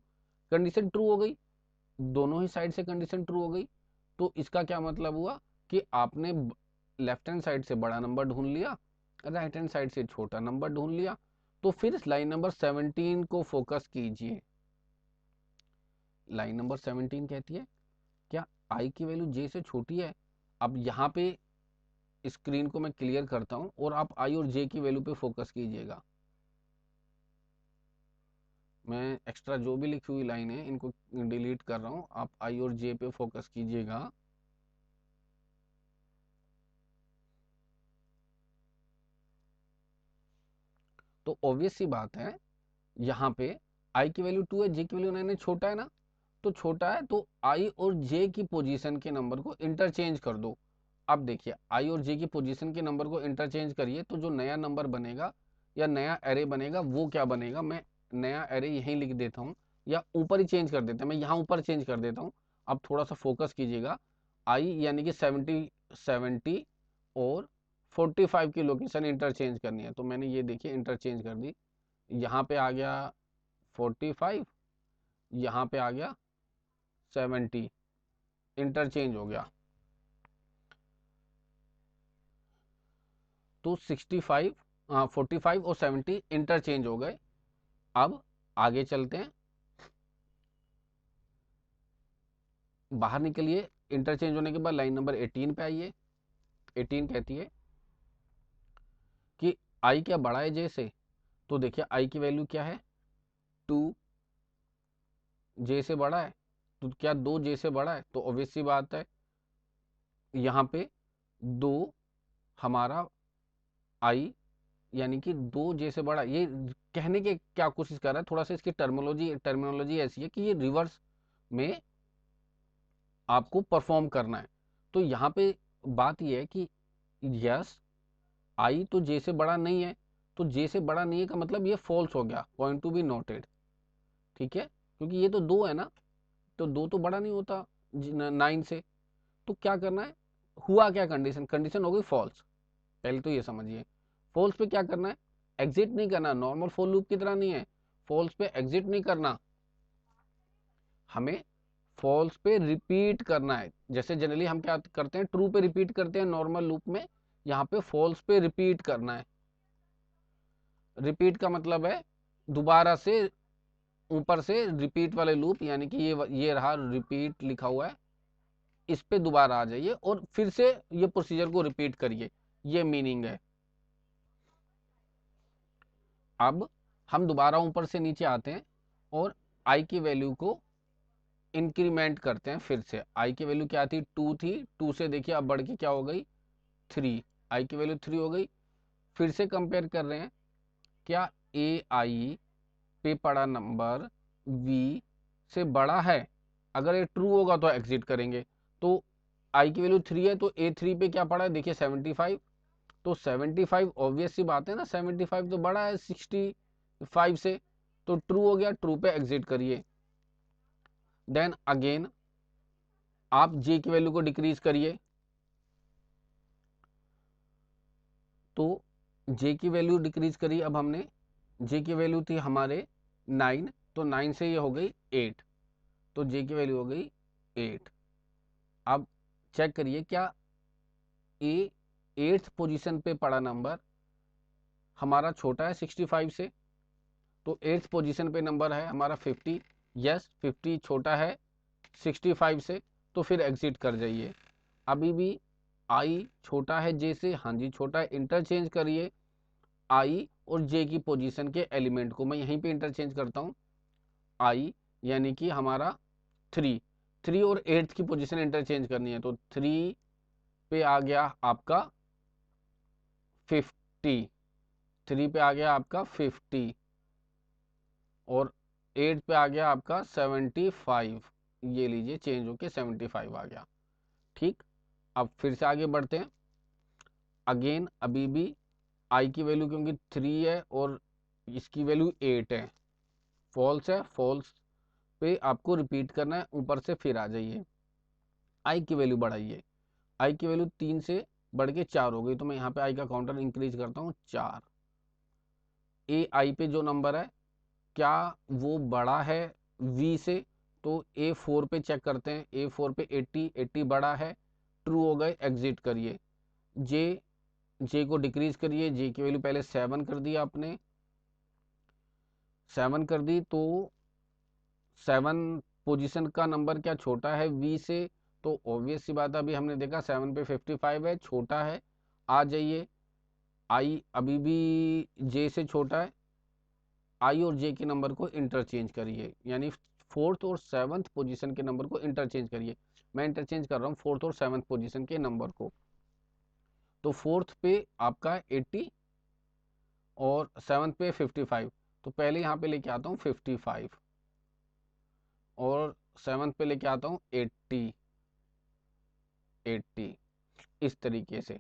कंडीशन ट्रू हो गई, दोनों ही साइड से कंडीशन ट्रू हो गई। तो इसका क्या मतलब हुआ कि आपने लेफ्ट हैंड साइड से बड़ा नंबर ढूंढ लिया, राइट हैंड साइड से छोटा नंबर ढूंढ लिया। तो फिर लाइन नंबर 17 को फोकस कीजिए। लाइन नंबर 17 कहती है क्या आई की वैल्यू जे से छोटी है? अब यहाँ पे स्क्रीन को मैं क्लियर करता हूँ और आप आई और जे की वैल्यू पे फोकस कीजिएगा। मैं एक्स्ट्रा जो भी लिखी हुई लाइन है इनको डिलीट कर रहा हूँ, आप आई और जे पे फोकस कीजिएगा। तो ऑब्वियस सी बात है, यहाँ पे आई की वैल्यू 2 है, जे की वैल्यू 9 है, छोटा है ना? तो छोटा है तो आई और जे की पोजीशन के नंबर को इंटरचेंज कर दो। अब देखिए आई और जे की पोजीशन के नंबर को इंटरचेंज करिए तो जो नया नंबर बनेगा या नया एरे बनेगा वो क्या बनेगा? मैं नया एरे यहीं लिख देता हूँ या ऊपर ही चेंज कर देता हूँ, मैं यहाँ ऊपर चेंज कर देता हूँ। अब थोड़ा सा फोकस कीजिएगा। आई यानी कि 70 और 45 की लोकेशन इंटरचेंज करनी है, तो मैंने ये देखिए इंटरचेंज कर दी। यहाँ पे आ गया 45, यहाँ पे आ गया 70, इंटरचेंज हो गया। तो 65 45 और 70 इंटरचेंज हो गए। अब आगे चलते हैं, बाहर निकलिए। इंटरचेंज होने के बाद लाइन नंबर 18 पे आइए। 18 कहती है कि आई क्या बड़ा है जे से? तो देखिए आई की वैल्यू क्या है? 2 जे से बड़ा है, तो क्या 2 जे से बड़ा है? तो ऑब्वियस सी बात है यहाँ पे 2 हमारा आई यानी कि 2 जे से बड़ा। ये कहने की क्या कोशिश कर रहा है, थोड़ा सा इसकी टर्मिनोलॉजी ऐसी है कि ये रिवर्स में आपको परफॉर्म करना है। तो यहाँ पे बात यह है कि यस आई तो जे से बड़ा नहीं है, तो जे से बड़ा नहीं है का मतलब ये फॉल्स हो गया, पॉइंट टू बी नोटेड। ठीक है, क्योंकि ये तो 2 है ना, तो 2 तो बड़ा नहीं होता 9 से। तो क्या करना है, हुआ क्या? कंडीशन कंडीशन हो गई फॉल्स। पहले तो ये समझिए, फॉल्स पे क्या करना है? एग्जिट नहीं करना, नॉर्मल फॉर लूप की तरह नहीं है। फॉल्स पे एग्जिट नहीं करना, हमें फॉल्स पे रिपीट करना है। जैसे जनरली हम क्या करते हैं, ट्रू पे रिपीट करते हैं नॉर्मल लूप में, यहाँ पे फॉल्स पे रिपीट करना है। रिपीट का मतलब है दोबारा से ऊपर से रिपीट वाले लूप, यानी कि ये रहा रिपीट लिखा हुआ है, इस पे दोबारा आ जाइए और फिर से ये प्रोसीजर को रिपीट करिए, ये मीनिंग है। अब हम दोबारा ऊपर से नीचे आते हैं और आई की वैल्यू को इंक्रीमेंट करते हैं। फिर से आई की वैल्यू क्या थी? 2 थी, 2 से देखिए अब बढ़ के क्या हो गई? 3। आई की वैल्यू 3 हो गई। फिर से कंपेयर कर रहे हैं, क्या ए आई पे पड़ा नंबर v से बड़ा है, अगर ये ट्रू होगा तो एग्जिट करेंगे। तो i की वैल्यू 3 है, तो A3 पे क्या पड़ा है देखिए 75, तो 75 ऑब्वियस सी बात है ना, 75 तो बड़ा है 65 से, तो ट्रू हो गया, ट्रू पे एग्जिट करिए। देन अगेन आप j की वैल्यू को डिक्रीज करिए, तो j की वैल्यू डिक्रीज करी। अब हमने j की वैल्यू थी हमारे 9, तो 9 से ये हो गई 8, तो j की वैल्यू हो गई 8। अब चेक करिए क्या ए 8th पोजीशन पे पड़ा नंबर हमारा छोटा है 65 से, तो 8th पोजीशन पे नंबर है हमारा 50, यस 50 छोटा है 65 से, तो फिर एग्जिट कर जाइए। अभी भी आई छोटा है जे से, हाँ जी छोटा है, इंटरचेंज करिए आई और जे की पोजीशन के एलिमेंट को, मैं यहीं पे इंटरचेंज करता हूँ। आई यानी कि हमारा 3 और 8th की पोजीशन इंटरचेंज करनी है, तो 3 पे आ गया आपका 50, 3 पे आ गया आपका 50 और 8 पे आ गया आपका 75, ये लीजिए चेंज होके 75 आ गया। ठीक, अब फिर से आगे बढ़ते हैं। अगेन अभी भी आई की वैल्यू क्योंकि 3 है और इसकी वैल्यू 8 है, फॉल्स है, फॉल्स पे आपको रिपीट करना है, ऊपर से फिर आ जाइए। आई की वैल्यू बढ़ाइए, आई की वैल्यू 3 से बढ़ के 4 हो गई, तो मैं यहाँ पे आई का काउंटर इंक्रीज करता हूँ 4। ए आई पे जो नंबर है क्या वो बड़ा है वी से, तो A4 पे चेक करते हैं, A4 पे 80 बड़ा है, ट्रू हो गए, एग्जिट करिए। जे जे को डिक्रीज करिए, जे की वैल्यू पहले 7 कर दिया आपने, 7 कर दी, तो 7 पोजीशन का नंबर क्या छोटा है वी से, तो ऑब्वियस सी बात है, अभी हमने देखा 7 पे 55 है, छोटा है, आ जाइए। आई अभी भी जे से छोटा है, आई और जे के नंबर को इंटरचेंज करिए, यानी 4th और 7th पोजीशन के नंबर को इंटरचेंज करिए। मैं इंटरचेंज कर रहा हूँ 4th और 7th पोजीशन के नंबर को, तो 4th पे आपका 80 और 7th पे 55, तो पहले यहाँ पे लेके आता हूँ 55 और 7th पे लेके आता हूँ 80, इस तरीके से।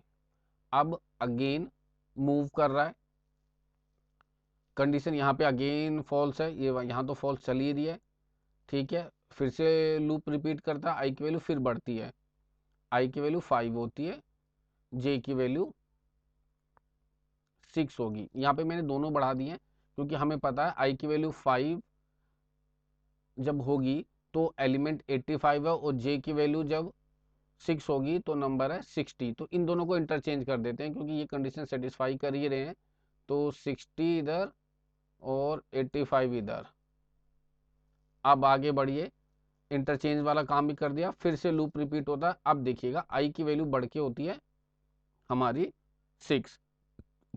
अब अगेन मूव कर रहा है, कंडीशन यहाँ पे अगेन फॉल्स है, ये यहाँ तो फॉल्स चली ही रही है, ठीक है। फिर से लूप रिपीट करता है, आई की वैल्यू फिर बढ़ती है, आई की वैल्यू 5 होती है, जे की वैल्यू 6 होगी। यहाँ पे मैंने दोनों बढ़ा दिए क्योंकि हमें पता है आई की वैल्यू 5 जब होगी तो एलिमेंट 85 है और जे की वैल्यू जब 6 होगी तो नंबर है 60, तो इन दोनों को इंटरचेंज कर देते हैं क्योंकि ये कंडीशन सेटिस्फाई कर ही रहे हैं, तो 60 इधर और 85 इधर। अब आगे बढ़िए, इंटरचेंज वाला काम भी कर दिया, फिर से लूप रिपीट होता है। अब देखिएगा आई की वैल्यू बढ़ के होती है हमारी 6,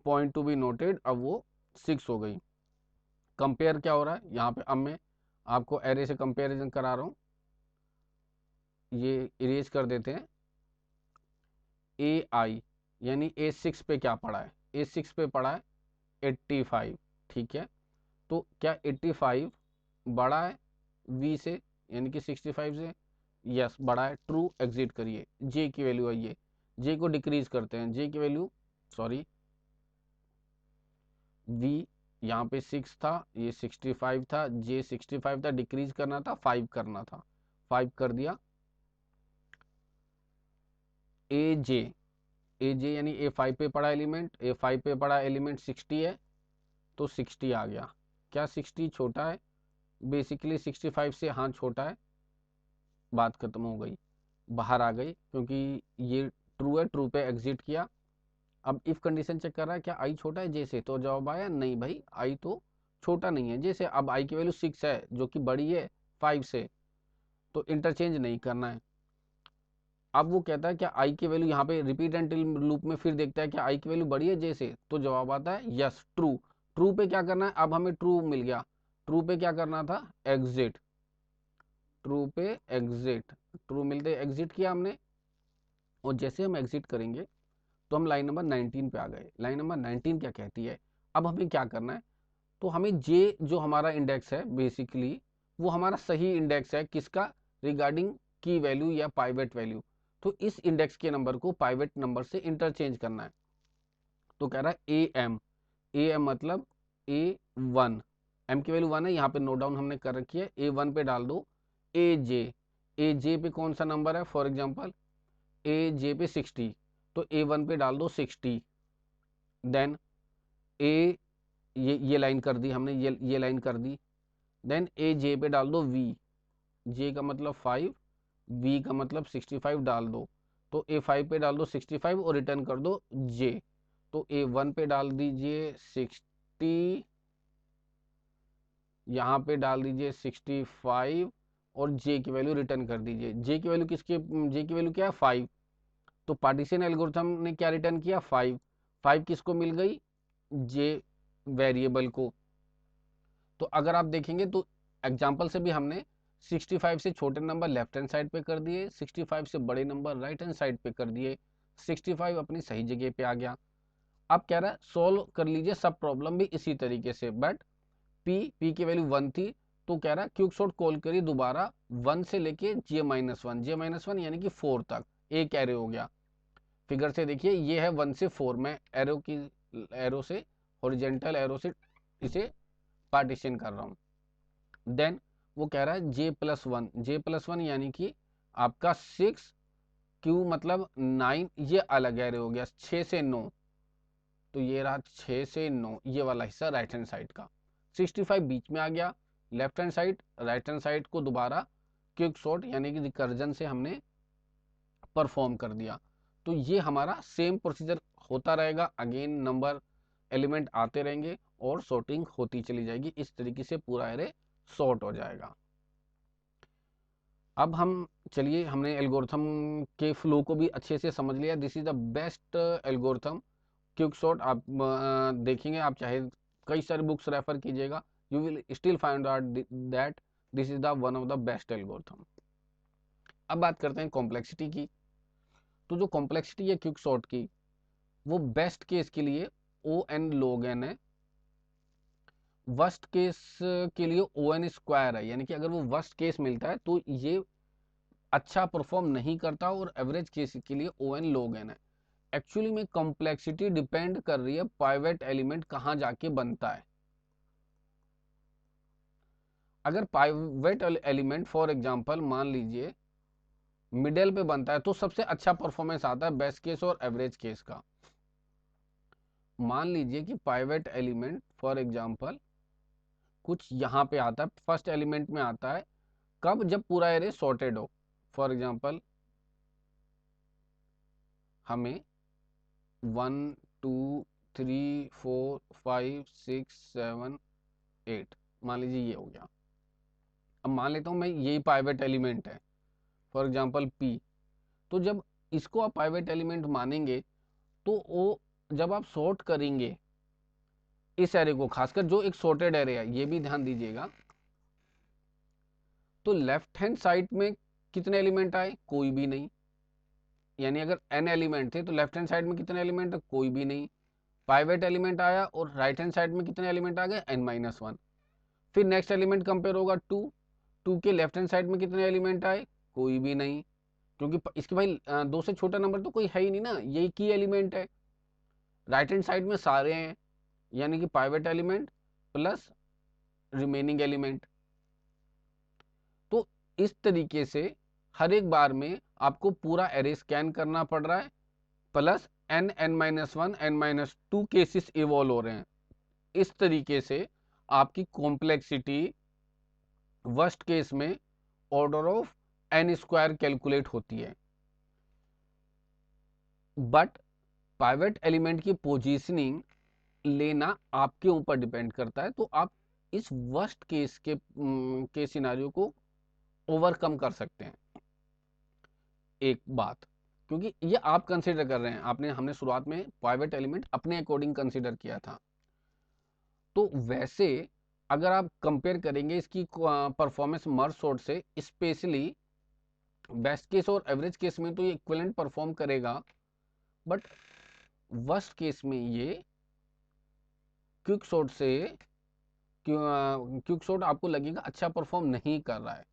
पॉइंट टू बी नोटेड, अब वो 6 हो गई। कंपेयर क्या हो रहा है यहाँ पे, अब मैं आपको एरे से कंपेरिजन करा रहा हूँ, ये इरेज कर देते हैं। ए आई यानी A6 पे क्या पड़ा है, A6 पे पड़ा है 85, ठीक है। तो क्या 85 बड़ा है V से यानी कि 65 से, यस बड़ा है, ट्रू, एग्जिट करिए। जे की वैल्यू आई है, जे को डिक्रीज करते हैं, जे की वैल्यू सॉरी V यहाँ पे 6 था, ये 65 था, जे 65 था, डिक्रीज करना था 5 करना था, 5 कर दिया। ए जे यानी A5 पे पड़ा एलिमेंट, A5 पे पड़ा एलिमेंट 60 है, तो 60 आ गया। क्या 60 छोटा है, बेसिकली 65 से, हाँ छोटा है, बात खत्म हो गई, बाहर आ गई क्योंकि ये ट्रू है, ट्रू पे एग्जिट किया। अब इफ कंडीशन चेक कर रहा है क्या आई छोटा है जे से, तो जवाब आया नहीं भाई, आई तो छोटा नहीं है जे से। अब आई की वैल्यू 6 है जो कि बड़ी है 5 से, तो इंटरचेंज नहीं करना है। अब वो कहता है क्या आई की वैल्यू, यहाँ पे रिपीट एंड लूप में फिर देखता है क्या आई की वैल्यू बड़ी है जे से, तो जवाब आता है यस ट्रू। ट्रू पे क्या करना है, अब हमें ट्रू मिल गया, ट्रू पे क्या करना था, एग्जिट, ट्रू पे एग्जिट, ट्रू मिलते एग्जिट किया हमने। और जैसे हम एग्जिट करेंगे तो हम लाइन नंबर 19 पे आ गए। लाइन नंबर 19 क्या कहती है, अब हमें क्या करना है, तो हमें जे जो हमारा इंडेक्स है बेसिकली वो हमारा सही इंडेक्स है किसका, रिगार्डिंग की वैल्यू या पाइवेट वैल्यू। तो इस इंडेक्स के नंबर को पाइवेट नंबर से इंटरचेंज करना है। तो कह रहा है ए एम मतलब A1, एम की वैल्यू 1 है, यहाँ पे नोट डाउन हमने कर रखी है। A1 पे डाल दो ए जे पे कौन सा नंबर है, फॉर एग्जांपल ए जे पे 60, तो A1 पे डाल दो 60। देन ए, ये लाइन कर दी हमने, ये लाइन कर दी। देन ए जे पे डाल दो वी, जे का मतलब 5, वी का मतलब 65 डाल दो। तो A5 पे डाल दो 65 और रिटर्न कर दो जे। तो A1 पे डाल दीजिए 60, यहाँ पे डाल दीजिए 65 और जे की वैल्यू रिटर्न कर दीजिए। जे की वैल्यू जे की वैल्यू क्या है 5। तो पार्टीशन एल्गोरिथम ने क्या रिटर्न किया 5। 5 किसको मिल गई, जे वेरिएबल को। तो अगर आप देखेंगे तो एग्जाम्पल से भी हमने 65 से छोटे नंबर लेफ्ट हैंड साइड पे कर दिए, 65 से बड़े नंबर राइट हैंड साइड पे कर दिए, 65 अपनी सही जगह पे आ गया। अब कह रहा है सोल्व कर लीजिए सब प्रॉब्लम भी इसी तरीके से, बट पी की वैल्यू 1 थी, तो कह रहा है क्विक सॉर्ट कॉल करिए दोबारा 1 से लेके जे माइनस वन यानी कि 4 तक एक एरो हो गया। फिगर से देखिए ये है 1 से 4, मैं एरो से हॉरिजेंटल एरो से इसे पार्टीशन कर रहा हूँ। देन वो कह रहा है जे प्लस वन यानी कि आपका 6, क्यू मतलब 9, ये अलग एरे हो गया 6 से 9। तो ये रहा 6 से 9, ये वाला हिस्सा राइट हैंड साइड का। 65 बीच में आ गया left hand side, right hand side को दोबारा क्विक सॉर्ट यानी कि रिकर्जन से हमने परफॉर्म कर दिया। तो ये हमारा सेम प्रोसीजर होता रहेगा, अगेन नंबर एलिमेंट आते रहेंगे और सॉर्टिंग होती चली जाएगी। इस तरीके से पूरा एरे सॉर्ट हो जाएगा। अब हम चलिए, हमने एल्गोरिथम के फ्लो को भी अच्छे से समझ लिया। This is the best algorithm quick sort. आप देखेंगे, आप चाहे कई सारे बुक्स रेफर कीजिएगा, you will still find out that this is the one of the best algorithm. अब बात करते हैं कॉम्प्लेक्सिटी की। तो जो कॉम्प्लेक्सिटी है क्विक सॉर्ट की, वो बेस्ट केस के लिए ओ एन log n है, वर्स्ट केस के लिए ओ एन स्क्वायर है। यानी कि अगर वो वर्स्ट केस मिलता है तो ये अच्छा परफॉर्म नहीं करता, और एवरेज केस के लिए ओ एन log n है। एक्चुअली में कॉम्प्लेक्सिटी डिपेंड कर रही है पाइवेट एलिमेंट कहाँ जाके बनता है। अगर पाइवेट एलिमेंट फॉर एग्जांपल मान लीजिए मिडिल पे बनता है, तो सबसे अच्छा परफॉर्मेंस आता है बेस्ट केस और एवरेज केस का। मान लीजिए कि पाइवेट एलिमेंट फॉर एग्जांपल कुछ यहाँ पे आता है, फर्स्ट एलिमेंट में आता है कब, जब पूरा एरे सॉर्टेड हो। फॉर एग्जांपल हमें 1 2 3 4 5 6 7 8 मान लीजिए ये हो गया। अब मान लेता हूँ मैं यही पाइवेट एलिमेंट है, फॉर एग्जांपल पी। तो जब इसको आप पाइवेट एलिमेंट मानेंगे, तो वो जब आप सॉर्ट करेंगे इस एरे को, खासकर जो एक सॉर्टेड एरे है, ये भी ध्यान दीजिएगा, तो लेफ्ट हैंड साइड में कितने एलिमेंट आए, कोई भी नहीं। यानी अगर n एलिमेंट थे तो लेफ्ट हैंड साइड में कितने एलिमेंट है, कोई भी नहीं। पाइवेट एलिमेंट आया और राइट हैंड साइड में कितने एलिमेंट आ गए, n-1। फिर नेक्स्ट एलिमेंट कंपेयर होगा 2, 2 के लेफ्ट हैंड साइड में कितने एलिमेंट आए, कोई भी नहीं, क्योंकि इसके भाई 2 से छोटा नंबर तो कोई है ही नहीं ना, यही की एलिमेंट है। राइट हैंड साइड में सारे हैं, यानी कि pivot element plus remaining element. तो इस तरीके से हर एक बार में आपको पूरा एरे स्कैन करना पड़ रहा है, plus n-1 n-2 cases evolve हो रहे हैं। इस तरीके से आपकी कॉम्प्लेक्सिटी वर्स्ट केस में order of n square calculate होती है। बट पाइवेट एलिमेंट की पोजीशनिंग लेना आपके ऊपर डिपेंड करता है, तो आप इस वर्स्ट केस के सिनारियो को ओवरकम कर सकते हैं। एक बात, क्योंकि ये आप कंसीडर कर रहे हैं, हमने शुरुआत में प्राइवेट एलिमेंट अपने अकॉर्डिंग कंसीडर किया था। तो वैसे अगर आप कंपेयर करेंगे इसकी परफॉर्मेंस मर्ज सॉर्ट से, स्पेशली बेस्ट केस और एवरेज केस में तो ये इक्विवेलेंट परफॉर्म करेगा, बट वर्स्ट केस में ये क्विक सॉर्ट से क्विक शॉर्ट आपको लगेगा अच्छा परफॉर्म नहीं कर रहा है,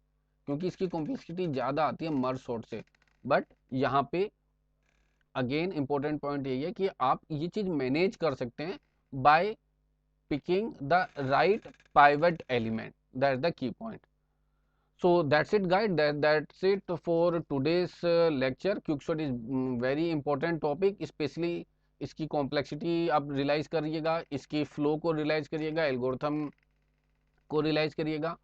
क्योंकि इसकी कॉम्प्लेक्सिटी ज़्यादा आती है मर्ज शॉर्ट से। बट यहाँ पे अगेन इंपॉर्टेंट पॉइंट यही है कि आप ये चीज़ मैनेज कर सकते हैं by picking the right pivot element, that is the key point. So that's it guys, that's it for today's lecture. Quickshot is very important topic, especially इसकी कॉम्प्लेक्सिटी आप रियलाइज करिएगा, इसकी फ्लो को रियलाइज करिएगा, एल्गोरिथम को रियलाइज करिएगा,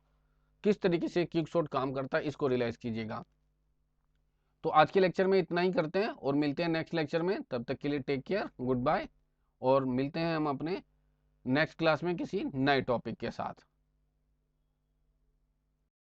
किस तरीके से क्विकशॉट काम करता है इसको रियलाइज कीजिएगा। तो आज के लेक्चर में इतना ही करते हैं और मिलते हैं नेक्स्ट लेक्चर में। तब तक के लिए टेक केयर, गुड बाय, और मिलते हैं हम अपने नेक्स्ट क्लास में किसी नए टॉपिक के साथ।